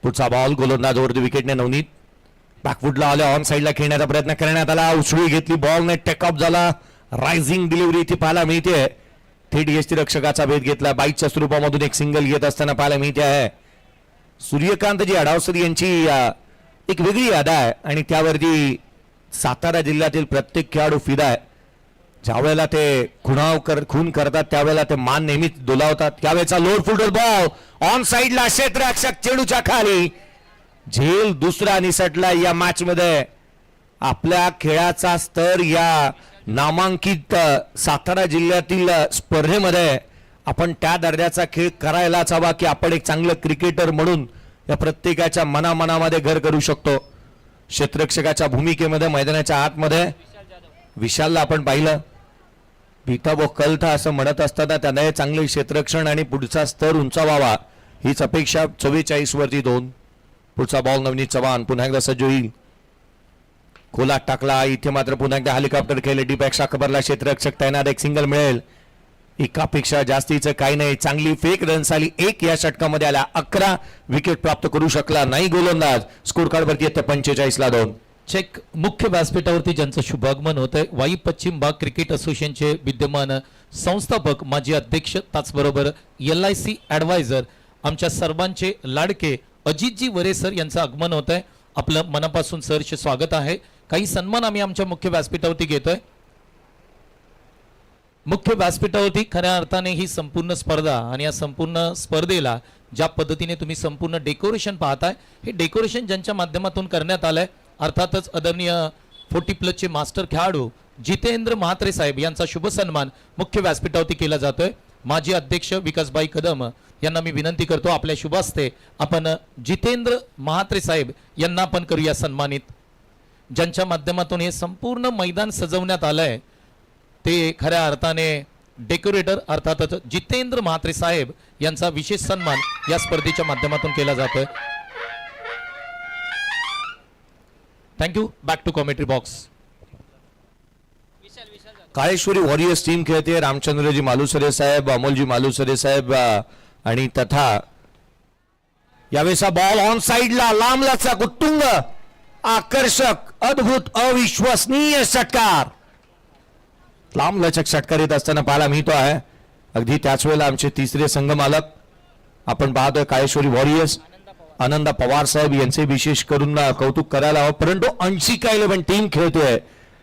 पुढचा बॉल गोलंदाज विकेटने नवनीत बॅकवुडला आले, ऑन साईडला खेळण्याचा प्रयत्न करण्यात आला, उचलून घेतली, बॉलने टेकअप झाला. रायझिंग डिलिव्हरी इथे पाहायला मिळते. थेट यष्टीरक्षकाचा भेद घेतला. बाईकच्या स्वरूपामधून एक सिंगल घेत असताना पाहायला मिळते आहे. सूर्यकांतजी अडावसर यांची एक वेगळी यादा आहे आणि त्यावरती सातारा जिल्ह्यातील प्रत्येक खेळाडू फिदा आहे. ज्यावेळेला ते खून करतात त्यावेळेला ते मान नेहमीच डोलावतात. त्यावेळेचा लोड फुटबॉल बॉल ऑन साईडला, क्षेत्ररक्षक चेंडूच्या खाली. झेल दुसरा निसटला या मॅच मध्ये. आपल्या खेळाचा स्तर या नामांकित सातारा जिल्ह्यातील स्पर्धेमध्ये आपण त्या दर्जाचा खेळ करायलाच हवा की आपण एक चांगलं क्रिकेटर म्हणून या प्रत्येकाच्या मनामध्ये घर करू शकतो. क्षेत्ररक्षकाच्या भूमिकेमध्ये मैदानाच्या आतमध्ये विशालला आपण पाहिलं. पिता व कलथा असं म्हणत असताना त्याने चांगले क्षेत्ररक्षण आणि पुढचा स्तर उंचावावा हीच अपेक्षा. 44 वरती 2. पुढचा बॉल नवनीत चव्हाण पुन्हा एकदा सज्ज होईल. खोलात टाकला, इथे मात्र पुन्हा एकदा हेलिकॉप्टर खेळले. डीपेक्षा खबरला क्षेत्ररक्षक तैनात. एक सिंगल मिळेल. एकापेक्षा जास्तीचं काही नाही. चांगली फेक रन्स आली. 1 या षटकामध्ये आल्या. 11 विकेट प्राप्त करू शकला नाही गोलंदाज. स्कोर कार्ड वरती येते 45ला 2. चेक. मुख्य व्यासपीठावरती ज्यांचं शुभागमन होत आहे, वाई पश्चिम भाग क्रिकेट असोसिएशनचे विद्यमान संस्थापक, माजी अध्यक्ष, त्याचबरोबर LIC ऍडवायझर, आमच्या सर्वांचे लाडके अजितजी वरे सर यांचं आगमन होत आहे. आपलं मनापासून सहर्ष स्वागत आहे. काही सन्मान आम्ही आमच्या मुख्य व्यासपीठावरती घेतोय. मुख्य व्यासपीठावरती खऱ्या अर्थाने ही संपूर्ण स्पर्धा आणि या संपूर्ण स्पर्धेला ज्या पद्धतीने तुम्ही संपूर्ण डेकोरेशन पाहताय, हे डेकोरेशन ज्यांच्या माध्यमातून करण्यात आलंय अर्थातच आदरणीय 40+ चे मास्टर खेळाडू जितेंद्र म्हात्रे साहेब यांचा शुभ सन्मान मुख्य व्यासपीठावरती केला जातोय. माजी अध्यक्ष विकासबाई कदम यांना मी विनंती करतो, आपल्या शुभ हस्ते आपण जितेंद्र म्हात्रे साहेब यांना आपण करूया सन्मानित. ज्यांच्या माध्यमातून हे संपूर्ण मैदान सजवण्यात आलंय ते खऱ्या अर्थाने डेकोरेटर अर्थातच जितेंद्र म्हात्रे साहेब यांचा विशेष सन्मान या स्पर्धेच्या माध्यमातून केला जातोय. Thank you. Back to commentary box. Kaleshwari warriors team खेळते. रामचंद्रजी मालुसरे साहेब, अमोलजी मालुसरे साहेब आणि तथा यावेळेचा बॉल ऑन साइडला लांबलाचा उत्तुंग आकर्षक अद्भुत अविश्वसनीय षटकार. लांबलचक षटकार येत असताना पाहायला मिळतो आहे. अगदी त्याच वेळेला आमचे तिसरे संघ मालक आपण पाहतोय काळेश्वरी वॉरियर्स आनंदा पवार साहेब यांचे विशेष करून कौतुक करायला हवं. परंतु 80 टीम खेळते.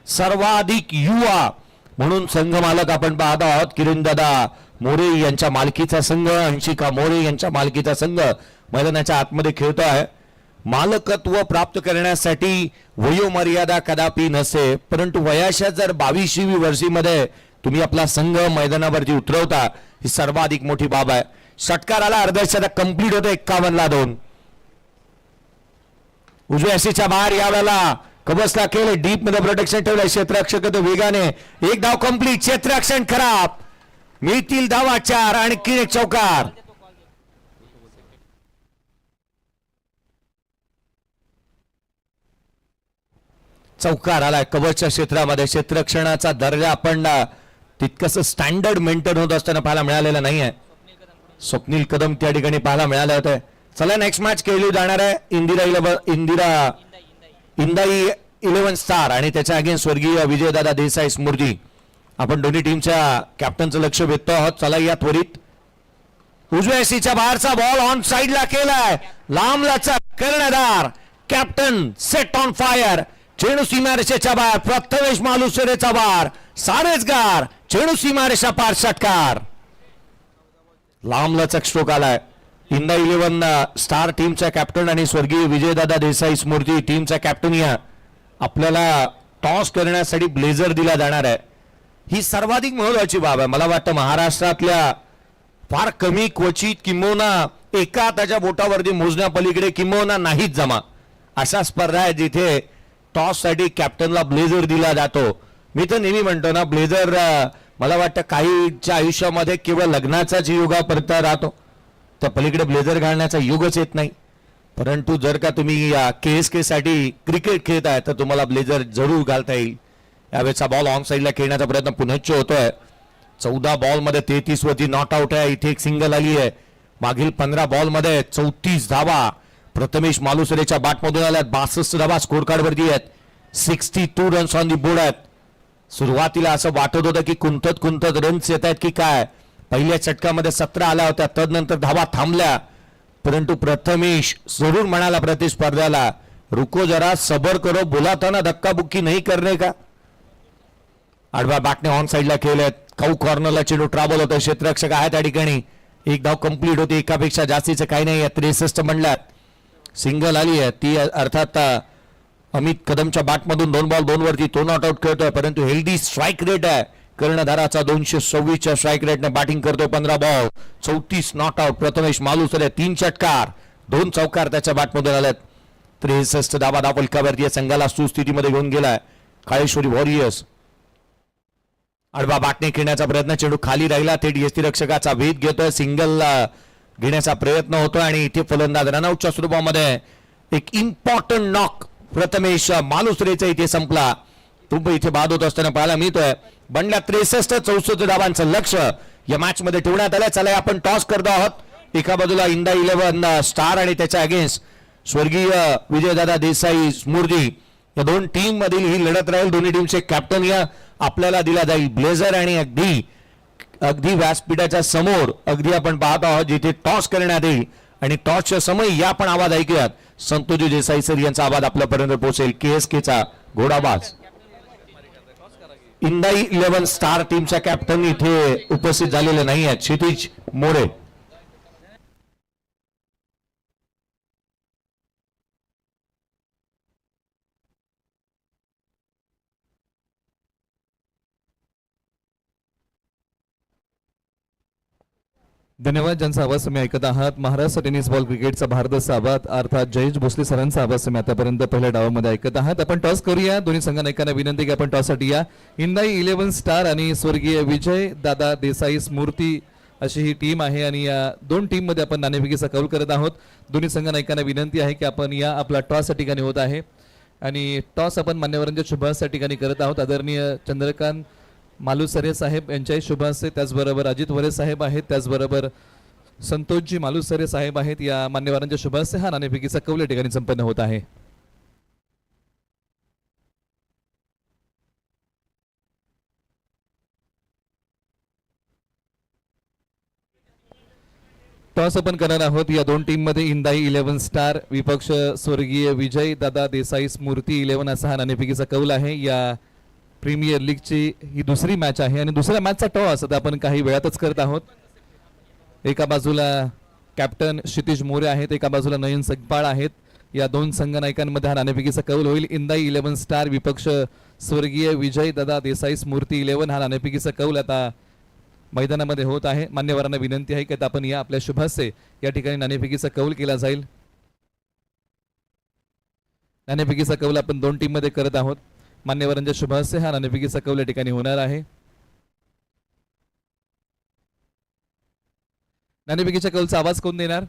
सर्वाधिक युवा म्हणून संघ मालक आपण पाहत आहोत किरणदादा मोरे यांच्या मालकीचा संघ, अंशिका मोरे यांच्या मालकीचा संघ मैदानाच्या आतमध्ये खेळतो आहे. मालकत्व प्राप्त करण्यासाठी वयोमर्यादा कदापि नसते, परंतु वयाच्या जर 22वी वर्षीमध्ये तुम्ही आपला संघ मैदानावरती उतरवता ही सर्वाधिक मोठी बाब आहे. षटकाराला अर्धा शतक कंप्लीट होतं 51ला 2. उजव्या सीच्या बाहेर यावेळेला कबसला केले. डीप मध्ये प्रोटेक्शन ठेवलंय. क्षेत्ररक्षक वेगाने एक धाव कंप्लीट. क्षेत्ररक्षण खराब. मिळतील धावा 4 आणि एक चौकार. चौकार आलाय कबसच्या क्षेत्रामध्ये. क्षेत्ररक्षणाचा दर्जा आपण तितकंच स्टँडर्ड मेंटेन होत असताना पाहायला मिळालेला नाहीये. स्वप्नील कदम त्या ठिकाणी पाहायला मिळाले होते. चला नेक्स्ट मॅच खेळली जाणार आहे इंदाई 11 स्टार आणि त्याच्या अगेन्स्ट स्वर्गीय विजयदादा देसाई स्मृती. आपण दोन्ही टीमच्या कॅप्टनचं लक्ष वेधतो आहोत. चला या त्वरित. उजव्या सीच्या बाहेरचा बॉल ऑन साइडला केलाय. लांबलाचा कर्णधार कॅप्टन सेट ऑन फायर. चेंडू सीमारेषेच्या बाहेर. प्रथमेश मालुसरेचा बार. सारेजगार चेंडू सीमारेषा पार. षटकार. लांबलचक स्ट्रोक आलाय. इंदा 11 स्टार टीमचा कॅप्टन आणि स्वर्गीय विजयदादा देसाई स्मृती टीमचा कॅप्टन या आपल्याला टॉस करण्यासाठी ब्लेझर दिला जाणार आहे. ही सर्वाधिक महत्वाची बाब आहे. मला वाटतं महाराष्ट्रातल्या फार कमी क्वचित किंबहुना एका हाताच्या बोटावरती मोजण्यापलीकडे किंबहुना नाहीच जमा अशा स्पर्धा आहे जिथे टॉस साठी कॅप्टनला ब्लेझर दिला जातो. मी तर नेहमी म्हणतो ना, ब्लेझर मला वाटतं काहीच्या आयुष्यामध्ये केवळ लग्नाचाच युग परत राहतो. त्या पलीकडे ब्लेझर घालण्याचा युगच येत नाही. परंतु जर का तुम्ही KSK साठी क्रिकेट खेळताय तर तुम्हाला ब्लेझर जरूर घालता येईल. यावेळेचा बॉल ऑन साइडला खेळण्याचा प्रयत्न पुनश्च होतोय. 14 बॉलमध्ये 33 वरती नॉट आउट आहे. इथे एक सिंगल आली आहे. मागील 15 बॉलमध्ये 34 धावा प्रथमेश मालुसरेच्या बॅटमधून आल्यात. 62 धावा स्कोर कार्ड वरती आहेत. 62 रन्स ऑन दी बोर्ड आहेत. सुरुवातीला असं वाटत होतं की कुंतत रन्स येत आहेत की काय. पहिल्या षटकामध्ये 17 आल्या होत्या. तदनंतर धावा थांबल्या. परंतु प्रथमेश जरूर म्हणाला प्रतिस्पर्ध्याला, रुको जरा सबर करो, बोला था ना धक्का बुक्की नहीं करने का. आडवा बॅटने ऑन साइडला खेळलेत. काऊ कॉर्नरला चेंडू ट्रॅव्हल होतं. क्षेत्ररक्षक आहे त्या ठिकाणी. एक धाव कंप्लीट होती. एकापेक्षा जास्तीचं काही नाही. 63 म्हणल्यात. सिंगल आली आहे ती अर्थात अमित कदमच्या बॅटमधून 2 बॉल 2 वरती तो नॉट आउट खेळतोय. परंतु हेल्दी स्ट्राईक रेट आहे कर्णधाराचा. 226च्या स्ट्राईक रेटने बॅटिंग करतोय. 15 ball 34 not out. Prathamesh Malusare 3 षटकार 2 चौकार त्याच्या बॅटमधून आल्यात. 63 धावा फलकावरती संघाला सुस्थितीमध्ये घेऊन गेलाय काळेश्वरी वॉरियर्स. आडवा बॅटने खेळण्याचा प्रयत्न. चेंडू खाली राहिला. थेट यष्टीरक्षकाचा भेद घेतोय. सिंगल घेण्याचा प्रयत्न होतोय आणि इथे फलंदाज रनआउटच्या स्वरूपामध्ये एक इम्पॉर्टंट नॉक प्रथमेश मालुसरेचा इथे संपला. तो इथे बाद होत असताना पाहायला मिळतोय. बनल्या 63-64 धावांचं लक्ष या मॅच मध्ये ठेवण्यात आलं. चला आपण टॉस करतो आहोत. एका बाजूला इंदा 11 स्टार आणि त्याच्या अगेन्स्ट स्वर्गीय विजयदादा देसाई स्मृती या दोन टीम मधील ही लढत राहील. दोन्ही टीमचे कॅप्टन या आपल्याला दिला जाईल. ब्लेझर आणि अगदी व्यासपीठाच्या समोर अगदी आपण पाहत आहोत जिथे टॉस करण्यात येईल आणि टॉसच्या समय या पण आवाज ऐकूयात. संतोजी देसाई सर यांचा आवाज आपल्यापर्यंत पोहोचेल. KSKचा घोडाबाज. इंदाई 11 स्टार टीमच्या कॅप्टन इथे उपस्थित झालेले नाही आहेत. क्षितिज मोरे. धन्यवाद. ज्यांचा आवाज तुम्ही ऐकत आहात महाराष्ट्र टेनिस बॉल क्रिकेटचा भारताचा आवाज अर्थात जयेश भोसले सरांचा आवाज तुम्ही आतापर्यंत पहिल्या डावामध्ये ऐकत आहात. आपण टॉस करूया. दोन्ही संघानायकांना विनंती की आपण टॉससाठी या. हिंदाई 11 स्टार आणि स्वर्गीय विजय दादा देसाई स्मृती अशी ही टीम आहे आणि या दोन टीम मध्ये आपण नाणेफेकीचा कौल करत आहोत. दोन्ही संघानायकांना विनंती आहे की आपण या. आपला टॉस या ठिकाणी होत आहे आणि टॉस आपण मान्यवरांच्या शुभास या ठिकाणी करत आहोत. आदरणीय चंद्रकांत मालुसरे साहेब यांच्याही शुभास, त्याचबरोबर अजित वरे साहेब आहेत, त्याचबरोबर संतोषजी मालुसरे साहेब आहेत. या मान्यवरांच्या शुभास हा नाणेफेकीचा कौल या ठिकाणी संपन्न होत आहे. टॉस आपण करणार आहोत. या दोन टीम मध्ये हिंदाई 11 स्टार विपक्ष स्वर्गीय विजय दादा देसाई स्मृती 11 असा हा नाणेफेकीचा कौल आहे. या प्रीमियर लीगची ही दुसरी मॅच आहे आणि दुसऱ्या मॅचचा टॉस आता आपण काही वेळातच करत आहोत. एका बाजूला कॅप्टन क्षितिज मोरे आहेत, एका बाजूला नयन सकपाळ आहेत. या दोन संघनायकांमध्ये हा नाणेफेकीचा कौल होईल. हिंदाई 11 स्टार विपक्ष स्वर्गीय विजय दादा देसाई स्मृती 11 हा नाणेफेकीचा कौल आता मैदानामध्ये होत आहे. मान्यवरांना विनंती आहे की आता आपण या आपल्या शुभासे या ठिकाणी नाणेफेकीचा कौल केला जाईल. नाणेफेकीचा कौल आपण दोन टीम मध्ये करत आहोत. मान्यवरांच्या शुभासे हा नाणेफेकीचा कौल या ठिकाणी होणार आहे. नाणेफेकीच्या कौलचा आवाज कोण देणार?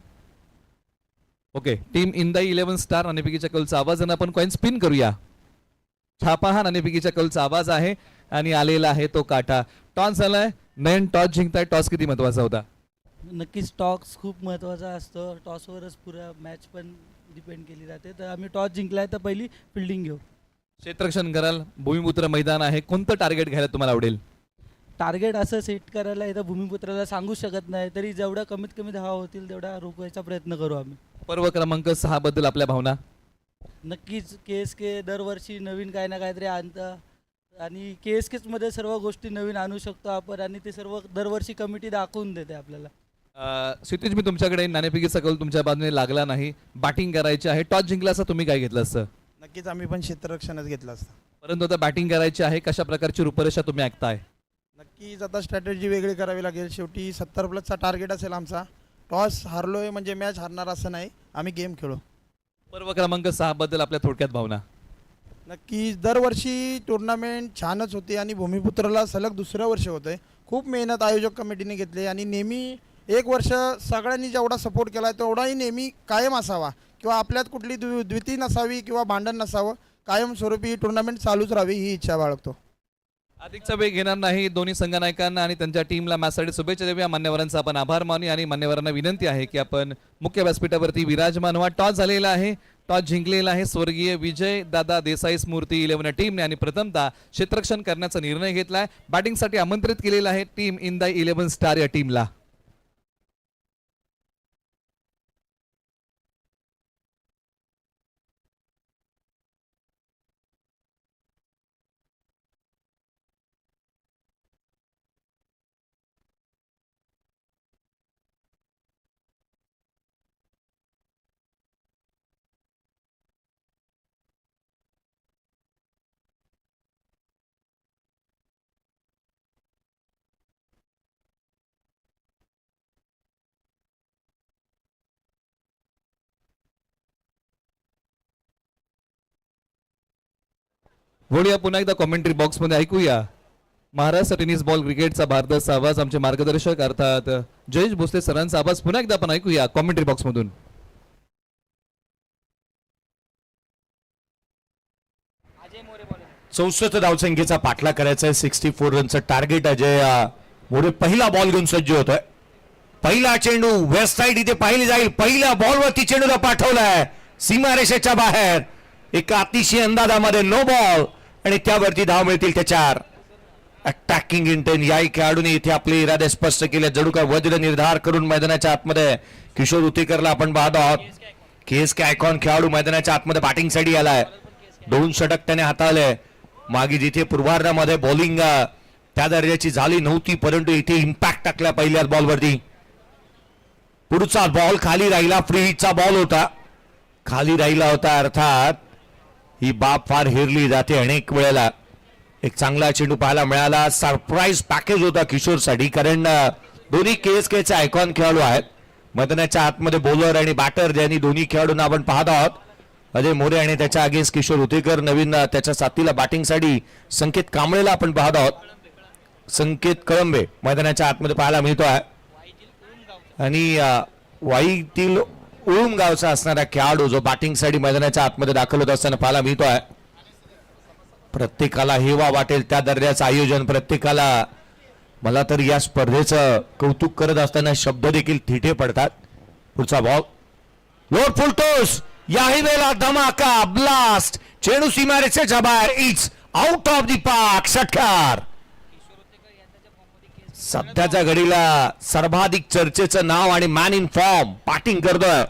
ओके, टीम हिंदाई 11 स्टार नाणेफेकीच्या कौलचा आवाज आणि आपण कॉइन स्पिन करूया. छापा हा नाणेफेकीच्या कौलचा आवाज आहे आणि आलेला आहे तो काटा. टॉस झालाय. नयन, टॉस जिंकताय. टॉस किती महत्वाचा होता? नक्कीच टॉस खूप महत्त्वाचा असतो. टॉसवरच पुरा मॅच पण डिपेंड केली जाते. तर आम्ही टॉस जिंकलाय तर पहिली फिल्डिंग घेऊ. क्षेत्ररक्षण कराल. भूमिपुत्र मैदान आहे. कोणतं टार्गेट घ्यायला तुम्हाला आवडेल? टार्गेट असं सेट करायला इथं भूमिपुत्राला सांगू शकत नाही, तरी जेवढा कमीत कमी धावा होतील तेवढा रोखवायचा प्रयत्न करू आम्ही. पर्व क्रमांक 6 बद्दल आपल्या भावना? नक्कीच KSK दरवर्षी नवीन काय ना काहीतरी आणतं आणि KSKमध्ये सर्व गोष्टी नवीन आणू शकतो आपण आणि ते सर्व दरवर्षी कमिटी दाखवून देते आपल्याला. क्षितिज, मी तुमच्याकडे नाणेफेकीचा कौल तुमच्या बाजूने लागला नाही. बॅटिंग करायची आहे. टॉस जिंकला असं तुम्ही काय घेतलं असतं? नक्कीच आम्ही पण क्षेत्ररक्षणच घेतलं असतं. परंतु आता बॅटिंग करायची आहे. कशा प्रकारची रूपरेषा तुम्ही ऐकताय? नक्कीच आता स्ट्रॅटेजी वेगळी करावी लागेल. शेवटी 70+ टार्गेट असेल आमचा. टॉस हारलोय म्हणजे मॅच हारणार असं नाही, आम्ही गेम खेळू. पर्व क्रमांक 6 बद्दल आपल्या थोडक्यात भावना? नक्कीच दरवर्षी टुर्नामेंट छानच होते आणि भूमिपुत्राला सलग दुसरं वर्ष होतं आहे. खूप मेहनत आयोजक कमिटीने घेतली आणि नेहमी एक वर्ष सगळ्यांनी जेवढा सपोर्ट केला आहे तेवढाही नेहमी कायम असावा किंवा आपल्यात कुठली द्विती नसावी किंवा भांडण नसावं. कायमस्वरूपी ही टुर्नामेंट चालूच राहावी ही इच्छा बाळगतो. अधिकचा वेळ घेणार नाही. दोन्ही संघनायकांना आणि त्यांच्या टीमला मॅचसाठी शुभेच्छा देऊया. मान्यवरांचा आपण आभार मानू आणि मान्यवरांना विनंती आहे की आपण मुख्य व्यासपीठावरती विराजमान व्हा. टॉस झालेला आहे. टॉस जिंकलेला आहे स्वर्गीय विजय दादा देसाई स्मृती 11 टीमने आणि प्रथमतः क्षेत्ररक्षण करण्याचा निर्णय घेतलाय. बॅटिंगसाठी आमंत्रित केलेला आहे टीम हिंदाई 11 स्टार या टीमला. वळूया पुन्हा एकदा कॉमेंट्री बॉक्स मध्ये. ऐकूया महाराष्ट्र टेनिस बॉल क्रिकेटचा भारताचा आवाज. आमचे मार्गदर्शक अर्थात जयेश भोसले सरांचा आवाज पुन्हा एकदा आपण ऐकूया कॉमेंट्री बॉक्स मधून. चौसष्ट धावसंख्येचा पाठला करायचा आहे. 64 रनचं टार्गेट. अजय मोरे पहिला बॉल घेऊन सज्ज होतोय. पहिला चेंडू वेस्ट साइड इथे पाहिली जाईल. पहिल्या बॉलवरती चेंडूला पाठवलाय सीमारेषेच्या बाहेर. एका अतिशय अंदाजामध्ये नो बॉल आणि त्यावरती धाव मिळतील त्याच्यावर. अटॅकिंग इंटेंट या खेळाडूने इथे आपले इरादे स्पष्ट केले. जणू काय वज्र निर्धार करून मैदानाच्या आतमध्ये किशोर उतेकरला आपण पाहत आहोत. KSK आयकॉन खेळाडू मैदानाच्या आतमध्ये बॅटिंग साठी आलाय. 2 षटक त्याने हाताळले. मागे जिथे पूर्वार्धामध्ये बॉलिंग त्या दर्जाची झाली नव्हती परंतु इथे इम्पॅक्ट टाकला पहिल्याच बॉलवरती. पुढचा बॉल खाली राहिला. फ्री हिटचा बॉल होता. खाली राहिला होता अर्थात ही बाब फार हेरली जाते अनेक वेळेला. एक चांगला चेंडू पाहायला मिळाला. सरप्राईज पॅकेज होता किशोरसाठी कारण दोन्ही केएसकेचे आयकॉन खेळाडू आहेत. मैदानाच्या आतमध्ये बॉलर आणि बॅटर यांनी दोन्ही खेळाडूंना आपण पाहत आहोत. अजय मोरे आणि त्याच्या अगेन्स्ट किशोर उतेकर. नवीन त्याच्या साथीला बॅटिंगसाठी संकेत कांबळेला आपण पाहत आहोत. संकेत कळंबे मैदानाच्या आतमध्ये पाहायला मिळतो आहे. आणि वाईतील उळूम गावचा असणारा खेळाडू जो बॅटिंगसाठी मैदानाच्या आतमध्ये दाखल होत असताना पाहायला मिळतो आहे. प्रत्येकाला हेवा वाटेल त्या दर्जाचं आयोजन. प्रत्येकाला मला तर या स्पर्धेचं कौतुक करत असताना शब्द देखील थिटे पडतात. पुढचा बॉल लोड फुल टॉस. याही वेळेला धमाका ब्लास्ट. चेंडू सीमारेषेच्या बाहेर. It's out of the park. षटकार. सध्याच्या घडीला सर्वाधिक चर्चेचं नाव आणि मॅन इन फॉर्म बॅटिंग करतोय.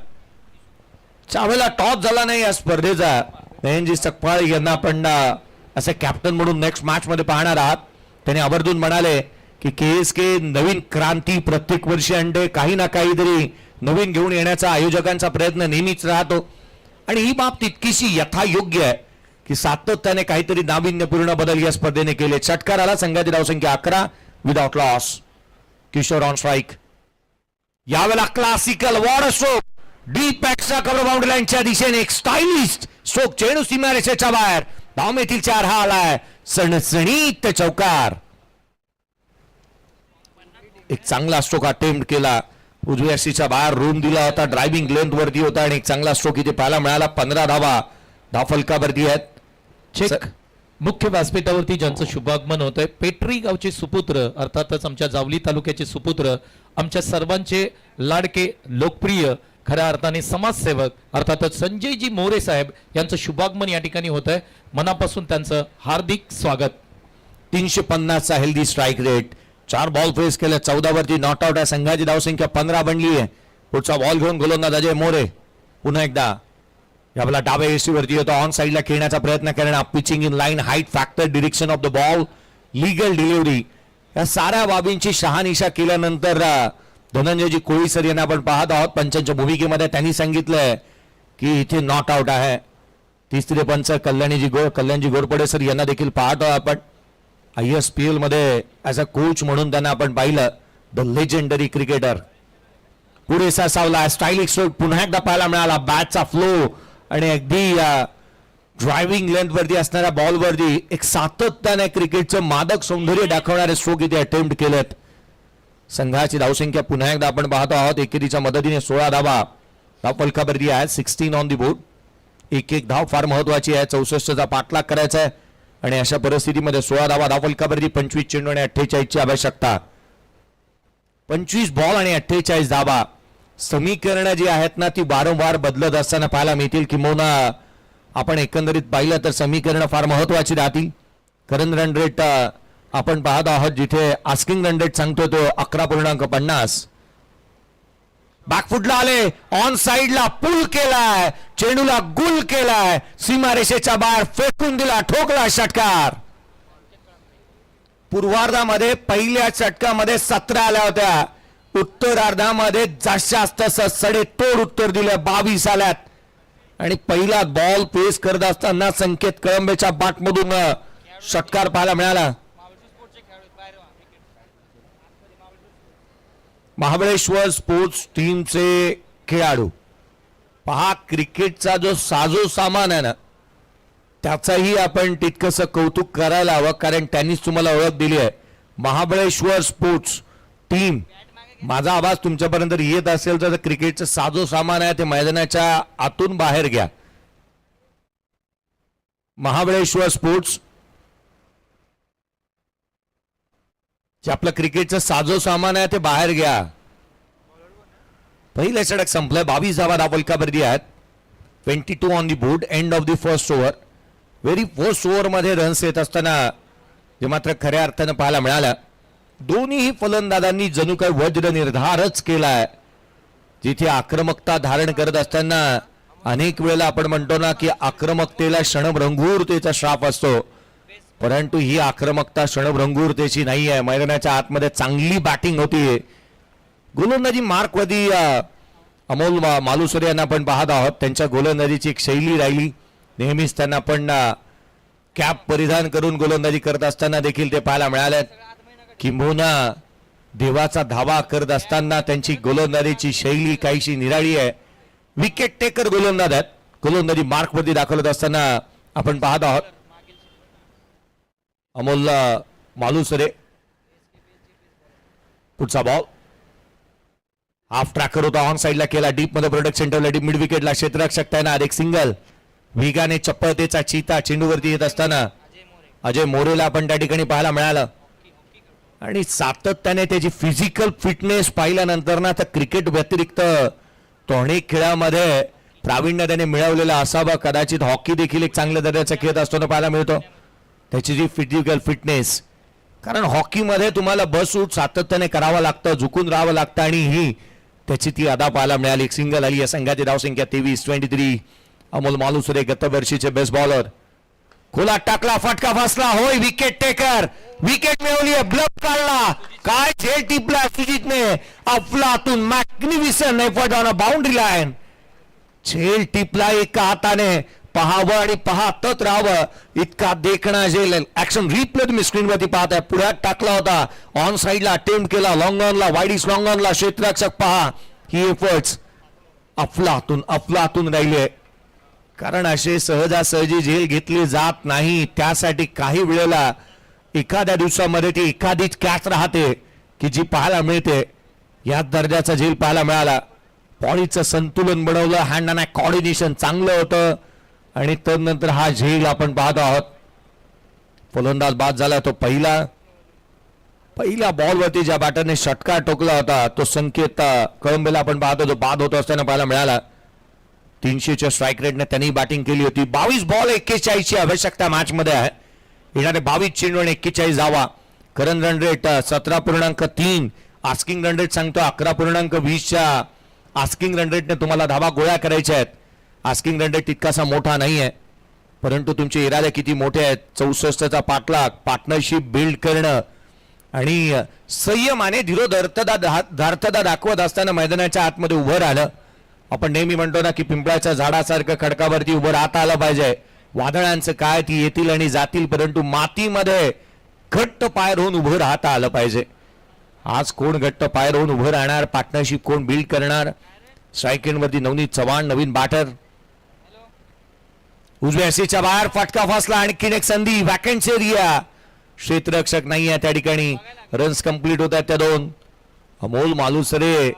त्यावेळेला टॉस झाला नाही या स्पर्धेचा. नयनजी सकपाळ यांना आपण असे कॅप्टन म्हणून नेक्स्ट मॅच मध्ये पाहणार आहात. त्याने आवर्जून म्हणाले की केएसके नवीन क्रांती प्रत्येक वर्षी आणते. काही ना काहीतरी नवीन घेऊन येण्याचा आयोजकांचा प्रयत्न नेहमीच राहतो. आणि ही बाब तितकीशी यथायोग्य आहे की सातत्याने काहीतरी नाविन्यपूर्ण बदल या स्पर्धेने केले. षटकाराला संघाची धावसंख्या 11 without loss. Kishore on strike. यावेळेला classical war stroke. Deep extra cover boundary लाईनच्या दिशेने एक स्टाईलिस्ट स्ट्रोक. चेंडू सीमारेषेच्या बाहेर. धावमेतील 4 हा आलाय. सणसणीत चौकार. एक चांगला स्ट्रोक अटेम्प्ट केला. उजव्या शीच्या बाहेर रूम दिला होता. ड्रायव्हिंग लेंथ वरती होता आणि एक चांगला स्ट्रोक इथे पाहायला मिळाला. 15 धावा धावफलकावरती आहेत. चेक. मुख्य व्यासपीठावरती ज्यांचं शुभागमन होत आहे पेटरी गावचे सुपुत्र अर्थातच आमच्या जावली तालुक्याचे सुपुत्र आमच्या सर्वांचे लाडके लोकप्रिय खऱ्या अर्थाने समाजसेवक अर्थातच संजयजी मोरे साहेब यांचं शुभागमन या ठिकाणी होत आहे. मनापासून त्यांचं हार्दिक स्वागत. 350चा healthy strike rate. 4 ball face केले. 14 वरती नॉट आउट आहे. संघाची धावसंख्या 15 बनली आहे. पुढचा बॉल घेऊन गोलंदाज अजय मोरे पुन्हा एकदा याला डाव्या एसीवरती होता. ऑन साईडला खेळण्याचा प्रयत्न करणार. Pitching in line. Height factor. Direction of the ball. Legal delivery. या साऱ्या बाबींची शहानिशा केल्यानंतर धनंजयजी कोळी सर यांना आपण पाहत आहोत. पंचांच्या भूमिकेमध्ये त्यांनी सांगितलंय की इथे नॉट आउट आहे. तिसरे पंच कल्याणजी गोरपडे सर यांना देखील पाहतो आपण. ISPL मध्ये ऍज अ कोच म्हणून त्यांना आपण पाहिलं. The legendary cricketer. पुढे सावला. स्टाईलिश स्ट्रोक पुन्हा एकदा पाहायला मिळाला. बॅटचा फ्लो आणि अगदी ड्रायव्हिंग लेंथ वरती असणाऱ्या बॉल वरती एक सातत्याने क्रिकेटचं मादक सौंदर्य दाखवणारे स्ट्रोक इथे अटेम्प्ट केलेत. संघाची धावसंख्या पुन्हा एकदा आपण पाहतो आहोत. एकेरीच्या मदतीने 16 धावा धावफलकावरती आहेत. 16 ऑन दी बोर्ड. एक धाव फार महत्वाची आहे. 64चा पाठलाग करायचा आहे आणि अशा परिस्थितीमध्ये 16 धावा धावफलकावरती. 25 चेंडू आणि 48ची आवश्यकता. 25 बॉल आणि 48 धावा. समीकरणं जी आहेत ना ती वारंवार बदलत असताना पाहायला मिळतील. किंबहुना आपण एकंदरीत पाहिलं तर समीकरणं फार महत्वाची राहतील. करंट रन रेट आपण पाहत आहोत जिथे आस्किंग रन रेट सांगतो तो 11.50. बॅकफुटला आले. ऑन साइडला पुल केलाय. चेंडूला गुल केलाय. सीमारेषेच्या बाहेर फेकून दिला. ठोकला. षटकार. पूर्वार्धामध्ये पहिल्या षटकामध्ये 17 आल्या होत्या. उत्तरार्धामध्ये जास्त सडेतोड उत्तर दिलं. 22 आल्यात. आणि पहिला बॉल पेस करत असताना संकेत कळंबेच्या बॅटमधून षटकार पाहायला मिळाला. महाबळेश्वर स्पोर्ट्स टीमचे खेळाडू पहा. क्रिकेटचा जो साजो सामान आहे ना त्याचाही आपण तितकंसं कौतुक करायला हवं कारण त्यांनीच तुम्हाला ओळख दिली आहे. Mahabaleshwar sports team. माझा आवाज तुमच्यापर्यंत येत असेल तर क्रिकेटचं साजो सामान आहे ते मैदानाच्या आतून बाहेर घ्या. महाबळेश्वर स्पोर्ट्स जे आपलं क्रिकेटचं साजो सामान आहे ते बाहेर घ्या. पहिलं षटक संपलं. 22 धावा धावफलकावरती आहेत. 22 on the board. End of the first over. Very first over मध्ये रन्स येत असताना जे मात्र खऱ्या अर्थानं पाहायला मिळालं. दोन्ही फलंदाजांनी जणू काही वज्र निर्धारच केलाय. जिथे आक्रमकता धारण करत असताना अनेक वेळेला आपण म्हणतो ना की आक्रमकतेला क्षणभंगुरतेचा श्राप असतो परंतु ही आक्रमकता क्षणभंगुरतेची नाही आहे. मैदानाच्या आतमध्ये चांगली बॅटिंग होती. गोलंदाजी मार्कवरती अमोल मालुसरे यांना आपण पाहत आहोत. त्यांच्या गोलंदाजीची एक शैली राहिली. नेहमीच त्यांना आपण कॅप परिधान करून गोलंदाजी करत असताना देखील ते पाहायला मिळाले. किंबहुना देवाचा धावा करत असताना त्यांची गोलंदाजीची शैली काहीशी निराळी आहे. विकेट टेकर गोलंदाज आहेत. गोलंदाजी मार्क वरती दाखवत असताना आपण पाहत आहोत. अमोल मालुसरे पुढचा बॉल हाफ ट्रॅकर होता, ऑन साइडला केला, डीप मध्ये प्रोटेक्शन ठेवलं, डीप मिड विकेटला क्षेत्ररक्षक तैनात, एक सिंगल. वेगाने चपळतेचा चीता चेंडूवरती येत असताना अजय मोरेला आपण त्या ठिकाणी पाहायला मिळालं. आणि सातत्याने त्याची फिजिकल फिटनेस पाहिल्यानंतर ना तर क्रिकेट व्यतिरिक्त तो अनेक खेळामध्ये प्रावीण्य त्याने मिळवलेला असावा. कदाचित हॉकी देखील एक चांगल्या दर्जाचा खेळ असताना पाहायला मिळतो त्याची जी फिजिकल फिटनेस. कारण हॉकीमध्ये तुम्हाला बसूट सातत्याने करावं लागतं, झुकून राहावं लागतं आणि ही त्याची ती अदा पाहायला मिळाली. एक सिंगल आली. या संघाची धावसंख्या 23-23. अमोल मालुसरे गतवर्षीचे बेस्ट बॉलर. खोला टाकला, फटका फसला, होय विकेट टेकर, विकेट मिळवली, ब्लफ काढला, काय झेल टिपला सुजितने. अफलातून magnificent effort on a boundary line. झेल टिपला एका हाताने, पाहावं आणि पाहतच राहावं इतका देखणा झेल. ऍक्शन रिप्ले तुम्ही स्क्रीनवरती पाहताय. पुढ्यात टाकला होता, ऑन साइडला अटेम्प्ट केला, लॉंग ऑनला, वाईड लॉंग ऑनला, क्षेत्ररक्षक पहा. ही एफर्ट्स अफलातून राहिले. कारण असे सहजासहजी झेल घेतली जात नाही. त्यासाठी काही वेळेला एखाद्या दिवसामध्ये ती एखादीच कॅच राहते की जी पाहायला मिळते. याच दर्जाचा झेल पाहायला मिळाला. बॉडीचं संतुलन बनवलं, हँड अँड कॉर्डिनेशन चांगलं होतं आणि तदनंतर हा झेल आपण पाहत आहोत. फलंदाज बाद झाला. तो पहिल्या बॉलवरती ज्या बॅटरने षटकार टोकला होता तो संकेत कळंबेला आपण पाहतो तो बाद होत असताना पाहायला मिळाला. 300च्या स्ट्राईक रेटने त्यांनी बॅटिंग केली होती. 22 बॉल 41 ची आवश्यकता मॅच मध्ये आहे. येणारे 22 चेंडू आणि 41 धावा. Current run rate 17.3. Asking run rate सांगतो 11.20च्या आस्किंग रन रेटने तुम्हाला धावा गोळा करायच्या आहेत. आस्किंग रन रेट तितकासा मोठा नाही आहे परंतु तुमचे इरादे किती मोठे आहेत. 64चा पाठलाग, पार्टनरशिप बिल्ड करणं आणि संयमाने धीरोधर्तता दाखवत असताना मैदानाच्या आतमध्ये उभं राहिलं. आपण नेहमी म्हणतो ना की पिंपळाच्या झाडासारखं खडकावरती उभं राहता आलं पाहिजे. वादळांचं काय ती येतील आणि जातील परंतु मातीमध्ये घट्ट पाय रोवून उभं राहता आलं पाहिजे. आज कोण घट्ट पाय रोवून उभं राहणार, पार्टनरशिप कोण बिल्ड करणार. स्ट्राईक एंडवरती नवनीत चव्हाण नवीन बॅटर. उजव्या सीच्या बाहेर फटका फसला. आणखीन एक संधी, वॅकंट एरिया, क्षेत्ररक्षक नाही आहे त्या ठिकाणी. रन्स कंप्लीट होत आहेत त्या दोन. अमोल मालुसरे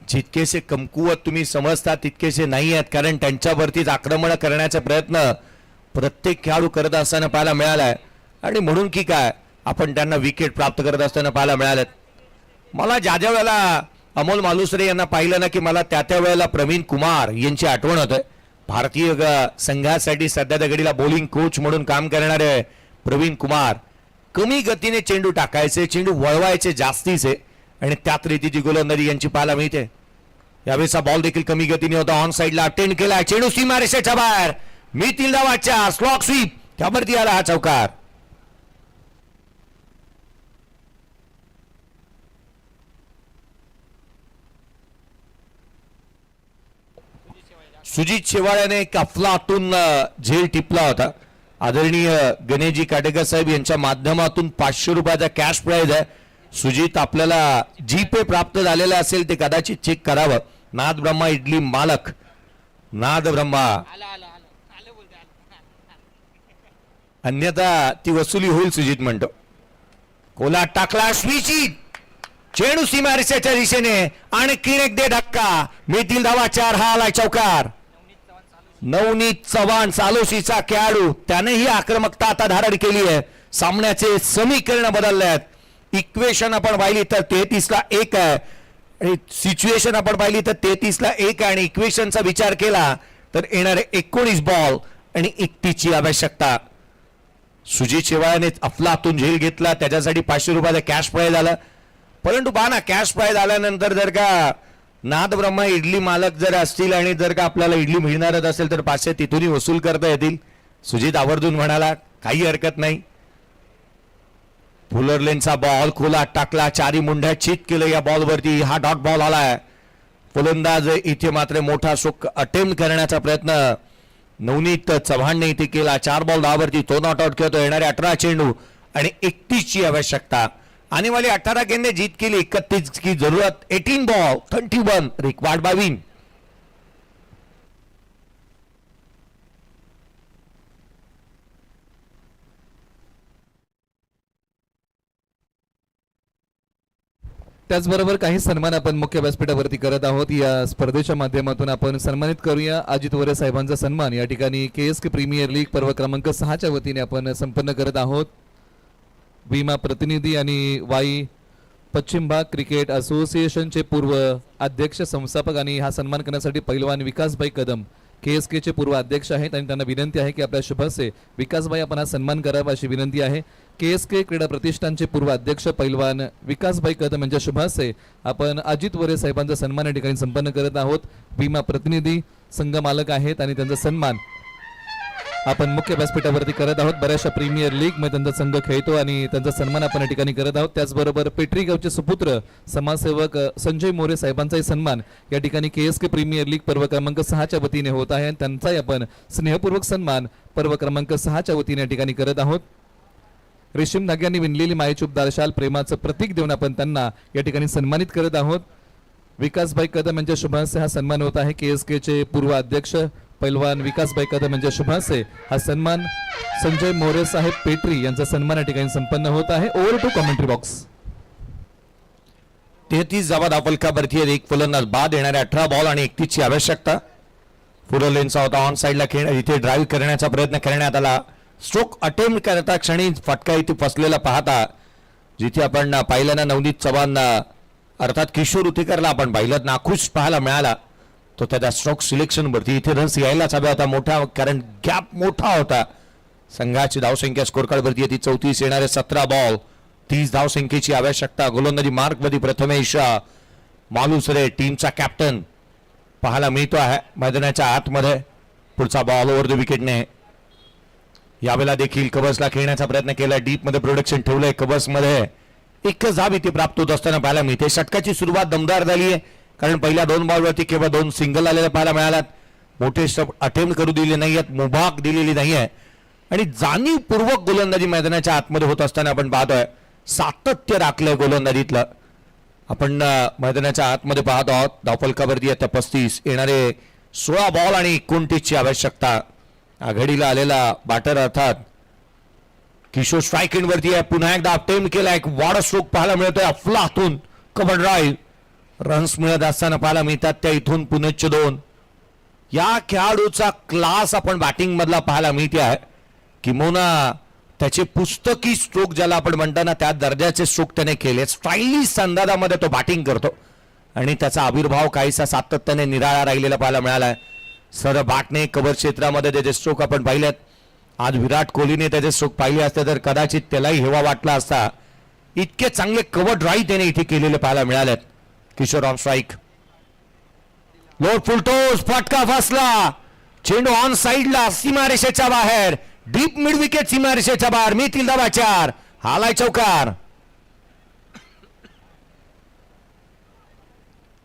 जितकेसे कमकुवत तुम्ही समजता तितकेसे नाही आहेत कारण त्यांच्यावरतीच आक्रमण करण्याचा प्रयत्न प्रत्येक खेळाडू करत असताना पाहायला मिळालाय आणि म्हणून की काय आपण त्यांना विकेट प्राप्त करत असताना पाहायला मिळालेत. मला ज्या ज्या वेळेला अमोल मालुसरे यांना पाहिलं ना की मला त्या वेळेला प्रवीण कुमार यांची आठवण होते. भारतीय संघासाठी सध्या त्या घडीला बॉलिंग कोच म्हणून काम करणारे प्रवीण कुमार. कमी गतीने चेंडू टाकायचे, चेंडू वळवायचे जास्तीचे आणि त्यात रीतीची गोलंदाजी यांची पाहायला मिळते. यावेळेचा बॉल देखील कमी गतीने होता, ऑन साइडला अटेंड केला, चेंडू सीमारेषेच्या बाहेर, मितील धावाच्या स्लॉक स्वीप, त्यावरती आला हा चौकार. सुजित शेवाळ्याने एक अफलातून झेल टिपला होता. आदरणीय गणेशजी काटेकर साहेब यांच्या माध्यमातून 500 रुपयाचा कॅश प्राइज आहे. सुजित आपल्याला जीपे प्राप्त झालेला असेल ते कदाचित चेक करावं. नाद ब्रह्मा इडली मालक, नाद ब्रह्मा, अन्यथा ती वसुली होईल सुजित म्हणतो. कोला टाकला, स्वीचित चेंडू सीमारेषेच्या दिशेने, आणखीन एक दे धक्का, मिळतील धावा 4, हा आलाय चौकार. नवनीत चव्हाण सालोशीचा खेळाडू, त्यानेही आक्रमकता आता धारण केली आहे. सामन्याचे समीकरण बदलले आहेत. इक्वेशन आपण पाहिली तर 33ला 1 आहे आणि सिच्युएशन आपण पाहिली तर 33ला 1 आहे आणि इक्वेशनचा विचार केला तर येणारे 19 बॉल आणि 31ची आवश्यकता. सुजित शेवाळ्याने अफलातून झेल घेतला, त्याच्यासाठी 500 रुपयाचा कॅश प्राइज आला. परंतु पहा ना, कॅश प्राइज आल्यानंतर जर का नाद ब्रह्मा इडली मालक जर असतील आणि जर का आपल्याला इडली मिळणारच असेल तर 500 तिथूनही वसूल करता येतील. सुजित आवर्जून म्हणाला काही हरकत नाही. फुलरलेनचा बॉल खोला टाकला, चारी मुंड्या चित केलं या बॉलवरती, हा डॉट बॉल आलाय. फलंदाज इथे मात्र मोठा शोक अटेम्प्ट करण्याचा प्रयत्न नवनीत चव्हाणने इथे केला. 4 बॉल 10 वरती तो नॉट आउट खेळतो. येणारे 18 चेंडू आणि 31ची आवश्यकता. आने वाले 18 गेंदे जीत के लिए 31 की जरूरत. 18 बॉल 31 रिक्वायर्ड बाय विन. त्याचबरोबर काही सन्मान आपण मुख्य व्यासपीठावरती करत आहोत. या स्पर्धेच्या माध्यमातून आपण सन्मानित करूया अजित वरे साहेबांचा सन्मान या ठिकाणी KSK प्रीमियर लीग पर्व क्रमांक 6च्या वतीने आपण संपन्न करत आहोत. विमा प्रतिनिधी आणि वाई पश्चिम भाग क्रिकेट असोसिएशनचे पूर्व अध्यक्ष संस्थापक आणि हा सन्मान करण्यासाठी पैलवान विकासभाई कदम KSK चे पूर्व अध्यक्ष आहेत आणि त्यांना विनंती आहे की आपल्या शुभ हस्ते विकासभाई आपण हा सन्मान करावा अशी विनंती आहे. KSK क्रीडा प्रतिष्ठानचे पूर्व अध्यक्ष पैलवान विकासभाई कदम यांच्या शुभ हस्ते आपण अजित वरे साहेबांचा सन्मान या ठिकाणी संपन्न करत आहोत. विमा प्रतिनिधी संघ मालक आहेत आणि त्यांचा सन्मान आपण मुख्य व्यासपीठावरती करत आहोत. बऱ्याचशा प्रीमियर लीग मध्ये त्यांचा संघ खेळतो आणि त्यांचा सन्मान आपण या ठिकाणी करत आहोत. त्याचबरोबर पेटरी गावचे सुपुत्र समाजसेवक संजय मोरे साहेबांचाही सन्मान या ठिकाणी KSK प्रीमियर लीग पर्व क्रमांक 6च्या वतीने होत आहे आणि त्यांचाही आपण स्नेहपूर्वक सन्मान पर्व क्रमांक 6च्या वतीने या ठिकाणी करत आहोत. रेशीम धाग्यांनी विणलेली मायेचूपदार शाल प्रेमाचं प्रतीक देऊन आपण त्यांना या ठिकाणी सन्मानित करत आहोत. विकासभाई कदम यांच्या शुभ हस्ते हा सन्मान होत आहे. KSK चे पूर्व अध्यक्ष पैलवान विकासभाई कदम यांच्या शुभ हस्ते हा सन्मान संजय मोरे साहेब पेटरी यांचा सन्मान या ठिकाणी संपन्न होत आहे. Over to commentary box. 33 धावा धावफलकावरती आहेत. एक फलंदाज बाद येणाऱ्या 18 बॉल आणि 31 ची आवश्यकता. पुढे लेनचा होता ऑन साइडला खेळ इथे ड्राईव्ह करण्याचा प्रयत्न करण्यात आला. स्ट्रोक अटेम्प्ट करता क्षणी फटका इथे फसलेला पाहता जिथे आपण पाहिलं ना नवनीत चव्हाण अर्थात किशोर उतेकरला आपण पाहिलं नाखुश पाहायला मिळाला. तो त्याच्या स्ट्रोक सिलेक्शन वरती इथे रन्स यायलाच हवा होता मोठा कारण गॅप मोठा होता. संघाची धावसंख्या स्कोर कार्ड वरती येते 34 येणारे 17 बॉल 30 धावसंख्येची आवश्यकता. गोलंदाजी मार्क मध्ये प्रथमेश मालुसरे टीमचा कॅप्टन पाहायला मिळतो आहे मैदानाच्या आतमध्ये. पुढचा बॉल ओव्हर द विकेटने यावेळेला देखील कबर्सला खेळण्याचा प्रयत्न केला. डीप मध्ये प्रोडक्शन ठेवलंय कबर्स मध्ये. एकच धाव इथे प्राप्त होत असताना पाहायला मिळते. षटकाची सुरुवात दमदार झाली आहे कारण पहिल्या 2 बॉलवरती केवळ 2 सिंगल आलेले पाहायला मिळाल्यात. मोठे अटेम्प्ट करू दिले नाहीयेत मुभाग दिलेली नाहीये आणि जाणीवपूर्वक गोलंदाजी मैदानाच्या आतमध्ये होत असताना आपण पाहतोय सातत्य राखलंय गोलंदाजीतलं. आपण मैदानाच्या आतमध्ये पाहत आहोत. धावफलकावरती आता 35 येणारे 16 बॉल आणि 29 ची आवश्यकता. आघाडीला आलेला बॅटर अर्थात किशोर स्ट्राईक एंड वरती आहे. पुन्हा एकदा अटेम्प्ट केला. एक वाढ स्ट्रोक पाहायला मिळतोय अफलातून कव्हर ड्राईव्ह. रन्स मिळत असताना पाहायला मिळतात त्या इथून पुनश्च 2. या खेळाडूचा क्लास आपण बॅटिंग मधला पाहायला मिळते आहे. किंबहुना त्याचे पुस्तकी स्ट्रोक ज्याला आपण म्हणताना त्या दर्जाचे स्ट्रोक त्याने केले. स्टायलिश अंदाजामध्ये तो बॅटिंग करतो आणि त्याचा आविर्भाव काहीसा सातत्याने निराळा राहिलेला पाहायला मिळालाय. सर बॅटने कव्हर क्षेत्रामध्ये त्याचे स्ट्रोक आपण पाहिलेत. आज विराट कोहलीने त्याचे स्ट्रोक पाहिले असते तर कदाचित त्यालाही हेवा वाटला असता. इतके चांगले कव्हर ड्राईव्ह त्याने इथे केलेले पाहायला मिळालेत. Kishore on strike load full toss फटका फसला. चेंडू ऑन साइडला सीमारेषेच्या बाहेर डीप मिड विकेट सीमारेषेच्या बाहेर मिळतील धावा 4. हालाय चौकार.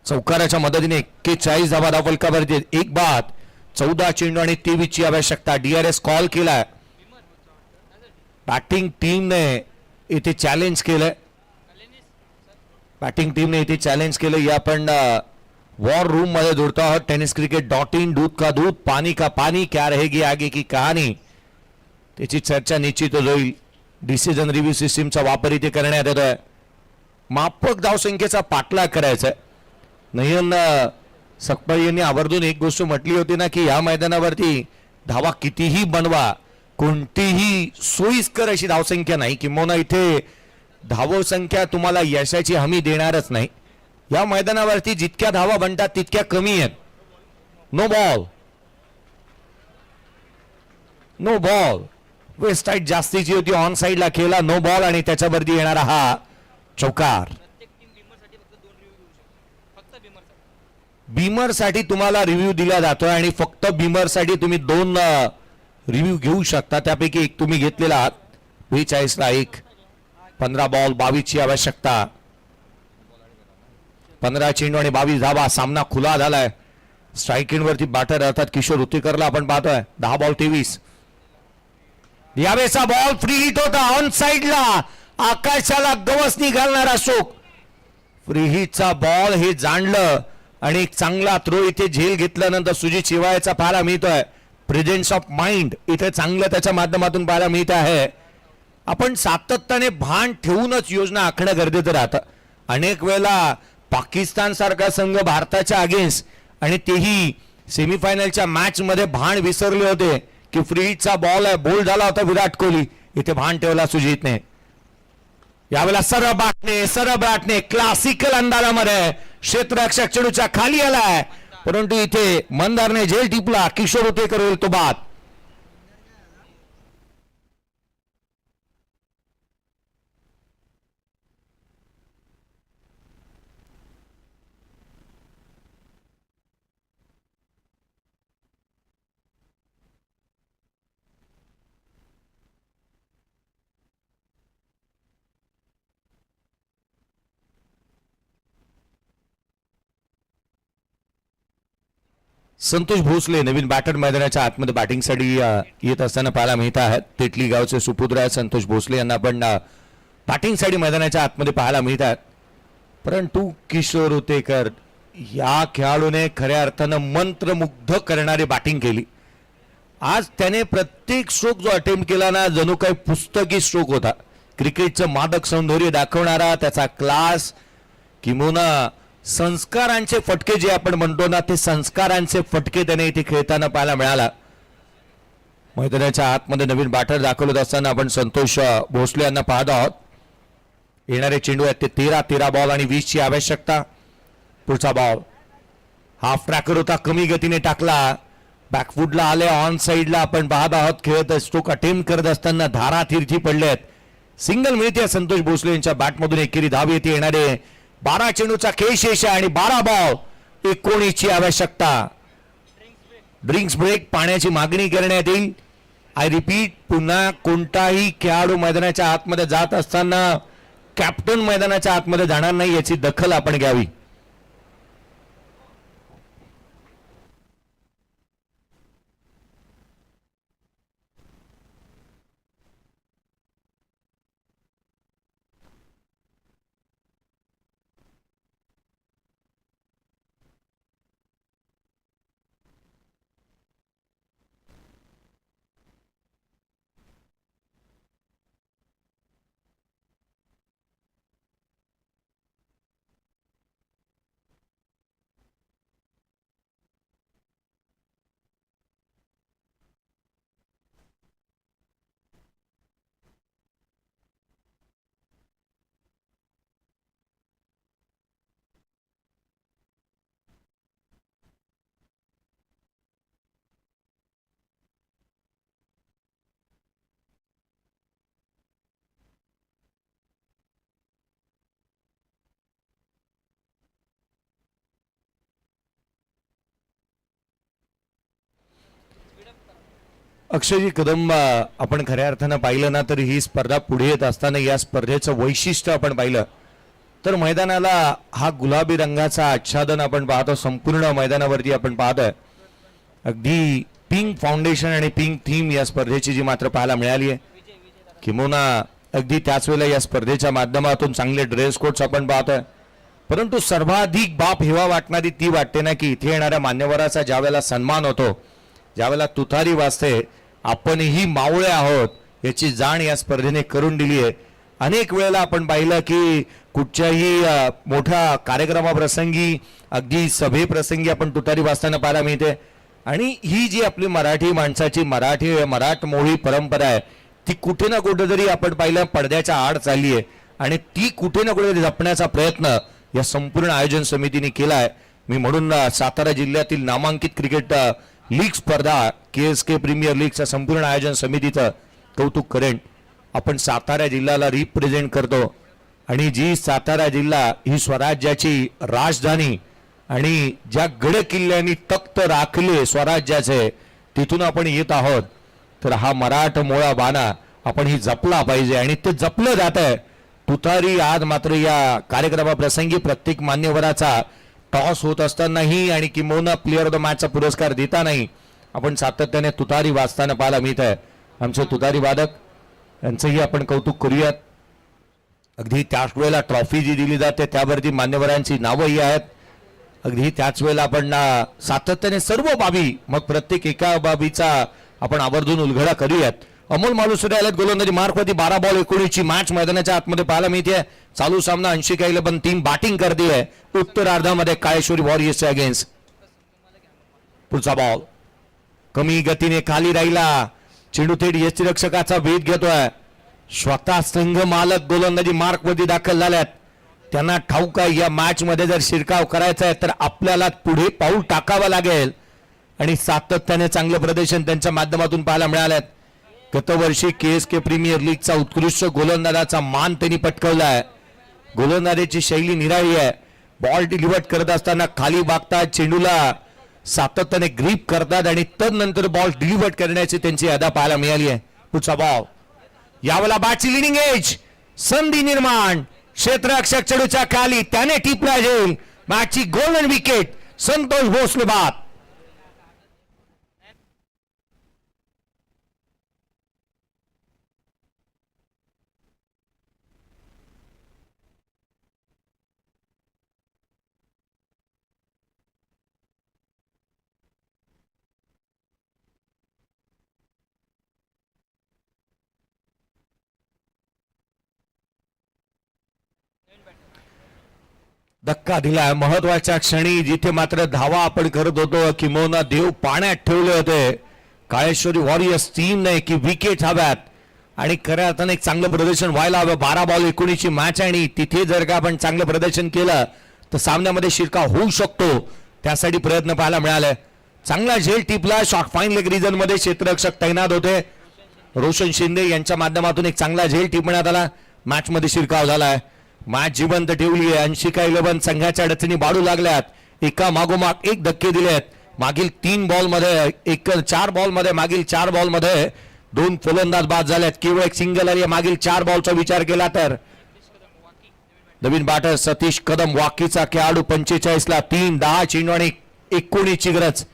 चौकाराच्या मदतीने 41 धावा धावफलकावरती. एक बाद 14 चेंडू आणि 23 ची आवश्यकता. DRS कॉल केलाय. बॅटिंग टीमने इथे चॅलेंज केलंय. बॅटिंग टीमने इथे चॅलेंज केलं. या आपण वॉर रूम मध्ये जोडतो आहोत. tenniscricket.in दूध का दूध पानी का पानी क्या रहेगी आगे की कहाणी त्याची चर्चा निश्चितच होईल. डिसिजन रिव्ह्यू सिस्टीमचा वापर इथे करण्यात येतोय. माफक धावसंख्येचा पाठलाग करायचा आहे. नयन सकपाळ यांनी आवर्जून एक गोष्ट म्हटली होती ना की या मैदानावरती धावा कितीही बनवा कोणतीही सोयीस्कर अशी धावसंख्या नाही किंवा इथे धावसंख्या तुम्हाला यशाची हमी देणारच नाही. या मैदानावरती जितक्या धावा बनतात तितक्या कमी आहेत. नो बॉल नो बॉल वेस्ट साइड जास्तीची होती. ऑन साइडला खेळला नो बॉल आणि त्याच्यावरती येणारा हा चौकार. बीमर साठी तुम्हाला रिव्ह्यू दिला जातोय आणि फक्त बीमर साठी तुम्ही 2 रिव्ह्यू घेऊ शकता. त्यापैकी एक तुम्ही घेतलेला आहात. 42 ला 1. 15 बॉल 22 ची आवश्यकता. 15 चेंडू आणि 22 धावा. सामना खुला झालाय. स्ट्राईक एंड वरती बॅटर अर्थात किशोर उतेकरला आपण पाहतोय. 10 बॉल 23. यावेळेचा बॉल फ्री हिट होता ऑन साइडला आकाशाला गवसणी घालणारा स्ट्रोक. फ्रीहिटचा बॉल हे जाणलं आणि एक चांगला थ्रो इथे झेल घेतल्यानंतर सुजित शिवायचा पाहायला मिळतोय. प्रेझेन्स ऑफ माइंड इथे चांगलं त्याच्या माध्यमातून पाहायला मिळत आहे. आपण सातत्याने भान ठेवूनच योजना आखणं गरजेचं राहतं. अनेक वेळेला पाकिस्तान सारखा संघ भारताच्या अगेन्स्ट आणि तेही सेमीफायनलच्या मॅच मध्ये भान विसरले होते की फ्रीहिटचा बॉल आहे, बोल्ड झाला होता विराट कोहली. इथे भान ठेवला सुजितने. यावेळेला सरळ बॅटने क्लासिकल अंदाजामध्ये क्षेत्ररक्षक चेंडूच्या खाली आलाय, परंतु इथे मंदारने झेल टिपला. किशोर उतेकर होईल तो बाद. संतोष भोसले नवीन बॅटर मैदानाच्या आतमध्ये बॅटिंगसाठी येत असताना पाहायला मिळत आहेत. तेटली गावचे सुपुत्र आहेत संतोष भोसले यांना आपण बॅटिंगसाठी मैदानाच्या आतमध्ये पाहायला मिळत आहेत. परंतु किशोर उतेकर या खेळाडूने खऱ्या अर्थानं मंत्रमुग्ध करणारी बॅटिंग केली. आज त्याने प्रत्येक स्ट्रोक जो अटेम्प्ट केला ना, जणू काही पुस्तकी स्ट्रोक होता. क्रिकेटचं मादक सौंदर्य दाखवणारा त्याचा क्लास, किंवा संस्कारांचे फटके जे आपण म्हणतो ना, ते संस्कारांचे फटके त्याने इथे खेळताना पाहायला मिळाला. मैदानाच्या आतमध्ये नवीन बॅटर दाखवत असताना आपण संतोष भोसले यांना पाहत आहोत. येणारे चेंडू आहेत ते 13 बॉल आणि 20 ची आवश्यकता. पुढचा बॉल हाफ ट्रॅकर होता, कमी गतीने टाकला. बॅकफुटला आले, ऑन साइडला आपण पाहत आहोत. खेळत स्ट्रोक अटेम्प्ट करत असताना धारा तिरथी पडलेत. सिंगल मिळते संतोष भोसले यांच्या बॅटमधून. एकेरी धाव येते. येणारे 12 चेंडूचा खेळ शेष आहे आणि 12 बॉल 19 ची आवश्यकता. ड्रिंक्स ब्रेक पाण्याची मागणी करण्यात येईल. आय रिपीट, पुन्हा कोणताही खेळाडू मैदानाच्या आतमध्ये जात असताना कॅप्टन मैदानाच्या आतमध्ये जाणार नाही, याची दखल आपण घ्यावी. अक्षयजी कदम, आपण खऱ्या अर्थानं पाहिलं ना तर ही स्पर्धा पुढे येत असताना या स्पर्धेचं वैशिष्ट्य आपण पाहिलं तर मैदानाला हा गुलाबी रंगाचा आच्छादन आपण पाहतो. संपूर्ण मैदानावरती आपण पाहतोय अगदी पिंक फाउंडेशन आणि पिंक थीम या स्पर्धेची जी मात्र पाहायला मिळाली आहे. किंवा अगदी त्याच वेळेला या स्पर्धेच्या माध्यमातून चांगले ड्रेस कोड्स आपण पाहतोय. परंतु सर्वाधिक बाप हेवा वाटणारी ती वाटते ना की इथे येणाऱ्या मान्यवराचा ज्या वेळेला सन्मान होतो, ज्या वेळेला तुतारी वाजते, आपणही मावळे आहोत याची जाण या स्पर्धेने करून दिली आहे. अनेक वेळेला आपण पाहिलं की कुठच्याही मोठ्या कार्यक्रमाप्रसंगी, अगदी सभेप्रसंगी आपण तुतारी वाजताना पाहायला मिळते. आणि ही जी आपली मराठी माणसाची मराठमोळी परंपरा आहे ती कुठे ना कुठेतरी आपण पाहिलं पडद्याच्या आड चालली आहे आणि ती कुठे ना कुठेतरी जपण्याचा प्रयत्न या संपूर्ण आयोजन समितीने केला आहे. मी म्हणून सातारा जिल्ह्यातील नामांकित क्रिकेट लीग स्पर्धा KSK प्रीमियर लीगच्या संपूर्ण आयोजन समितीचं कौतुक करेन. आपण सातारा जिल्ह्याला रिप्रेझेंट करतो आणि जी सातारा जिल्हा ही स्वराज्याची राजधानी आणि ज्या गड किल्ल्यांनी तख्त राखले स्वराज्याचे तिथून आपण येत आहोत, तर हा मराठमोळा बाणा आपण ही जपला पाहिजे आणि ते जपलं जात आहे. तुतारी आज मात्र या कार्यक्रमाप्रसंगी प्रत्येक मान्यवराचा टॉस होत असतानाही आणि किंबहुना प्लेअर ऑफ द मॅचचा पुरस्कार देतानाही आपण सातत्याने तुतारी वाजताना पाहायला मिळत आहे. आमचे तुतारी वादक यांचंही आपण कौतुक करूयात. अगदी त्याच वेळेला ट्रॉफी जी दिली जाते त्यावरती मान्यवरांची नावंही आहेत. अगदी त्याच वेळेला आपण सातत्याने सर्व बाबी, मग प्रत्येक एका बाबीचा आपण आवर्जून उलगडा करूयात. अमोल मालुसरे आलेत गोलंदाजी मार्कवरती. 12 बॉल 19 मॅच मैदानाच्या आतमध्ये पाहायला मिळते. चालू सामना 80 का 11 टीम बॅटिंग करते आहे उत्तरार्धामध्ये काळेश्वरी वॉरियर्सच्या अगेन्स्ट. पुढचा बॉल कमी गतीने खाली राहिला. चेंडू थेट यष्टिरक्षकाचा वेध घेतोय. स्वतः संघ मालक गोलंदाजी मार्कवरती दाखल झाल्यात. त्यांना ठाऊक आहे या मॅच मध्ये जर शिरकाव करायचा आहे तर आपल्याला पुढे पाऊल टाकावं लागेल आणि सातत्याने चांगलं प्रदर्शन त्यांच्या माध्यमातून पाहायला मिळालं. गतवर्षी KSK प्रीमियर लीगचा उत्कृष्ट गोलंदाजाचा मान त्यांनी पटकावलाय. गोलंदाजीची शैली निराळी आहे. बॉल डिलिव्हर करत असताना खाली वागतात, चेंडूला सातत्याने ग्रीप करतात आणि तदनंतर बॉल डिलिव्हर करण्याची त्यांची अदा पाहायला मिळाली आहे. पुढचा बॉल यावेळेला बॅटची लिडिंग एज, संधी निर्माण, क्षेत्ररक्षक चेंडूच्या खाली, त्याने टिपला जाईल. मॅचची गोल्डन विकेट संतोष भोसले बाद. धक्का दिलाय महत्वाच्या क्षणी, जिथे मात्र धावा आपण करत होतो किंबहुना देव पाण्यात ठेवले होते काळेश्वरी वॉरियर्स टीमने की विकेट हव्यात आणि खऱ्या अर्थाने एक चांगलं प्रदर्शन व्हायला हवं. 12 बॉल 19 मॅच आणि तिथे जर का आपण चांगलं प्रदर्शन केलं तर सामन्यामध्ये शिरकाव होऊ शकतो. त्यासाठी प्रयत्न पाहायला मिळाले. चांगला झेल टिपला. शॉर्ट फाईन लेग रिजन मध्ये क्षेत्ररक्षक तैनात होते. रोशन शिंदे यांच्या माध्यमातून एक चांगला झेल टिपण्यात आला. मॅच मध्ये शिरकाव झालाय. मॅच जिवंत ठेवली आहे. 80 का 11 संघाच्या अडचणी वाढू लागल्यात. एका मागोमाग एक धक्के दिलेत. मागील 3 बॉल मध्ये 4 बॉल मध्ये मागील 4 बॉल मध्ये 2 फलंदाज बाद झालेत. केवळ एक सिंगल आली मागील 4 बॉलचा विचार केला तर. नवीन बॅटर सतीश कदम वाकीचा खेळाडू 45 ला 3, 10 चेंडू आणि 19 ची गरज.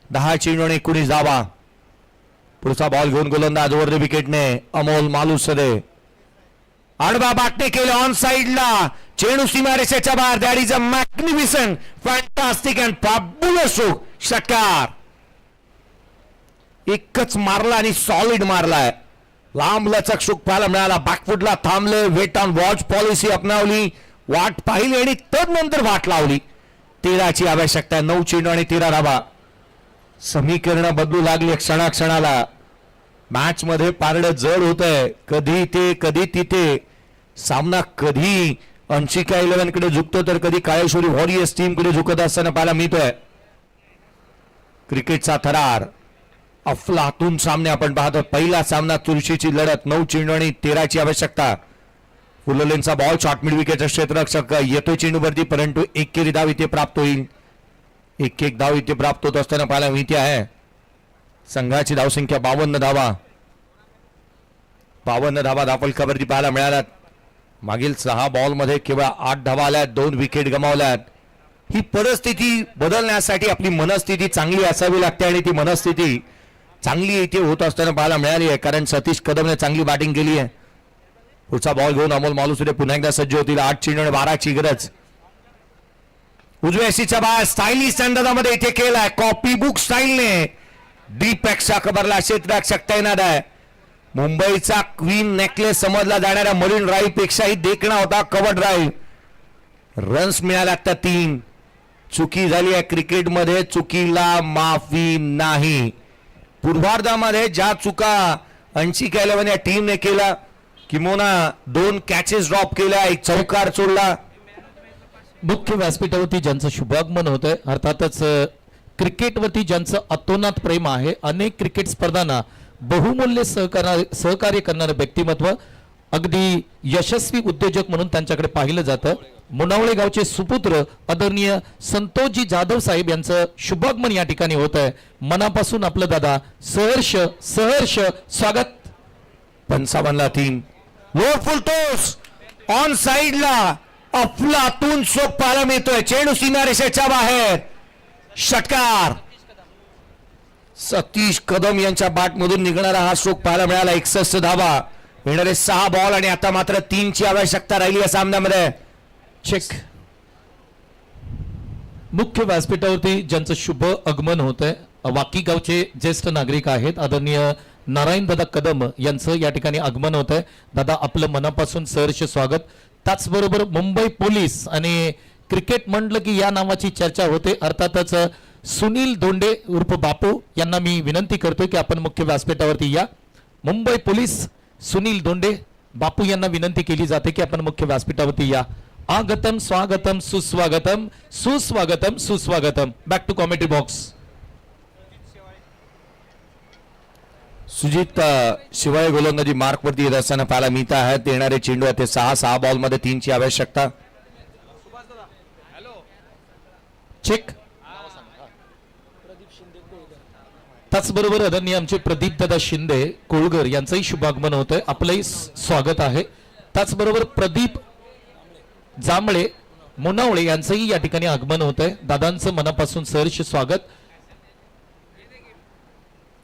10 चेंडू आणि 19 धावा. पुढचा बॉल घेऊन गोलंदाज ओव्हर द विकेटने अमोल मालुसरे. आडवा बाटणे केले ऑन साइडला. चेंडू सीमारेषेच्या बाहेर. That is a magnificent fantastic and fabulous stroke. षटकार एकच मारला आणि सॉलिड मारलाय. लांब लचक स्ट्रोक पाहायला मिळाला. बॅकफुटला थांबले. वेट ऑन वॉच पॉलिसी अपनावली. वाट पाहिली आणि तदनंतर वाट लावली. 13 ची आवश्यकता. 9 चेंडू आणि 13 धावा. समीकरण बदलू लागली क्षणाक्षणाला. मॅच मध्ये पारडं जड होत आहे. कधी ते कधी तिथे. सामना कधी 80 का 11 कडे झुकतो तर कधी काळेश्वरी वॉरियर्स टीम कडे झुकत असताना पाहायला मिळतोय. क्रिकेटचा थरार अफलातून सामने आपण पाहतो. पहिला सामना चुरशीची लढत. 9 चेंडू आणि 13 ची आवश्यकता. फुललेनचा बॉल शॉर्ट मिड विकेटचा क्षेत्ररक्षक येतोय चेंडूवरती, परंतु एकेरी धाव इथे प्राप्त होईल. एक धाव इथे प्राप्त होत असताना पाहायला मिळते आहे. संघाची धावसंख्या 52 धावा. 52 धावा धावफलकावरती पाहायला मिळाल्यात. मागील 6 बॉल मध्ये केवळ 8 धावा आल्यात. 2 विकेट गमावल्यात. ही परिस्थिती बदलण्यासाठी आपली मनस्थिती चांगली असावी लागते आणि ती मनस्थिती चांगली इथे होत असताना पाहायला मिळाली आहे, कारण सतीश कदमने चांगली बॅटिंग केली आहे. पुढचा बॉल घेऊन अमोल मालुसरे पुन्हा एकदा सज्ज होतील. 8 चेंडू आणि 12 ची गरज. उजव्या एसीच्या बाहेर स्टाईलिश अंदाजामध्ये इथे केलाय. कॉपी बुक स्टाईलने डीपेक्षा खबरला क्षेत्ररक्षक तैनात आहे. मुंबईचा क्वीन नेकलेस समजला जाणाऱ्या मरीन ड्राईव्ह पेक्षाही देखणा होता कव्हर ड्राईव्ह. रन्स मिळाल्या आता 3. चुकी झाली आहे क्रिकेटमध्ये, चुकीला माफी नाही. पूर्वार्धामध्ये ज्या चुका 80 का 11 या टीमने केला, किमोना 2 कॅचेस ड्रॉप केल्या, एक चौकार सोडला. मुख्य व्यासपीठावरती ज्यांचं शुभागमन होतंय, अर्थातच क्रिकेटवरती ज्यांचं अतोनात प्रेम आहे, अनेक क्रिकेट स्पर्धांना बहुमूल्य सहकार्य करणारं व्यक्तिमत्व, अगदी यशस्वी उद्योजक म्हणून त्यांच्याकडे पाहिलं जातं. मुनावळे गावचे सुपुत्र आदरणीय संतोषजी जाधव साहेब यांचं शुभागमन या ठिकाणी होत आहे. मनापासून आपलं दादा सहर्ष सहर्ष स्वागत. 55 3 लोड फुल टॉस ऑन साइडला अफलातून शोक पाहायला मिळतोय. चेंडू सीमारेषेच्या बाहेर. षटकार. सतीश कदम यांच्या बॅटमधून निघणारा हा स्ट्रोक पाहायला मिळाला. 61 धावा. येणारे 6 बॉल आणि आता मात्र 3ची आवश्यकता राहिली या सामन्यामध्ये. चेक. मुख्य व्यासपीठावरती ज्यांचं शुभ आगमन होत आहे, वाकी गावचे ज्येष्ठ नागरिक आहेत आदरणीय नारायण दादा कदम यांचं या ठिकाणी आगमन होत आहे. दादा आपलं मनापासून सहर्ष स्वागत. त्याचबरोबर मुंबई पोलीस आणि क्रिकेट म्हटलं की या नावाची चर्चा होते. अर्थातच सुनील दोंडे उर्फ बापू यांना मी विनंती करतोय की आपण मुख्य व्यासपीठावरती या. मुंबई पोलीस सुनील दोंडे बापू यांना विनंती केली जाते की आपण मुख्य व्यासपीठावरती या. आगतम स्वागतम सुस्वागतम सुस्वागतम सुस्वागतम. Back to commentary box. Sujit शिवाय गोलंदाजी मार्क वरती येत असताना पाहायला मिळत आहेत. येणारे चेंडू आहे ते 6 बॉल मध्ये 3ची आवश्यकता. चेक. त्याचबरोबर आदरणीय आमचे प्रदीप दादा शिंदे कोळगर यांचंही शुभागमन होत आहे. आपलंही स्वागत आहे. त्याचबरोबर प्रदीप जांभळे मुनावळे यांचंही या ठिकाणी आगमन होत आहे. दादांचं मनापासून सहर्ष स्वागत.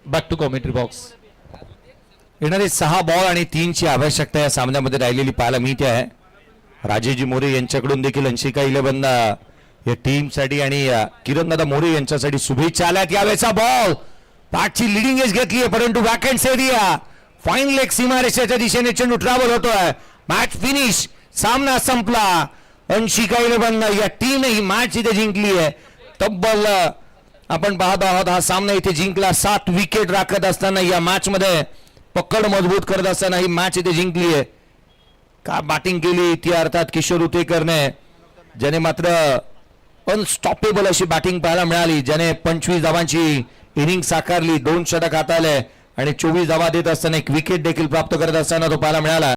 Back to commentary box. येणारे 6 बॉल आणि 3ची आवश्यकता या सामन्यामध्ये राहिलेली पाहायला मिळते आहे. राजेजी मोरे यांच्याकडून देखील अंशिका 11 या टीम साठी आणि किरणदादा मोरे यांच्यासाठी शुभेच्छा आल्यात. यावेळेचा बॉल पाठची लिडिंग एज घेतली आहे परंतु वॅकंट एरिया फाईन लेग सीमारेषेच्या दिशेने चेंडू ट्रॅव्हल होतोय. Match finish. सामना संपला. अंशिका 11 या टीमने ही मॅच इथे जिंकली आहे. तब्बल आपण पाहत आहोत हा सामना इथे जिंकला. 7 विकेट राखत असताना या मॅच मध्ये पकड मजबूत करत असताना ही मॅच इथे जिंकली आहे. का बॅटिंग केली ती अर्थात किशोर उतेकरने, ज्याने मात्र अनस्टॉपेबल अशी बॅटिंग पाहायला मिळाली. ज्याने 25 धावांची इनिंग साकारली, 2 षटक हाताळले आणि 24 धावा देत असताना एक विकेट देखील प्राप्त करत असताना तो पाहायला मिळाला.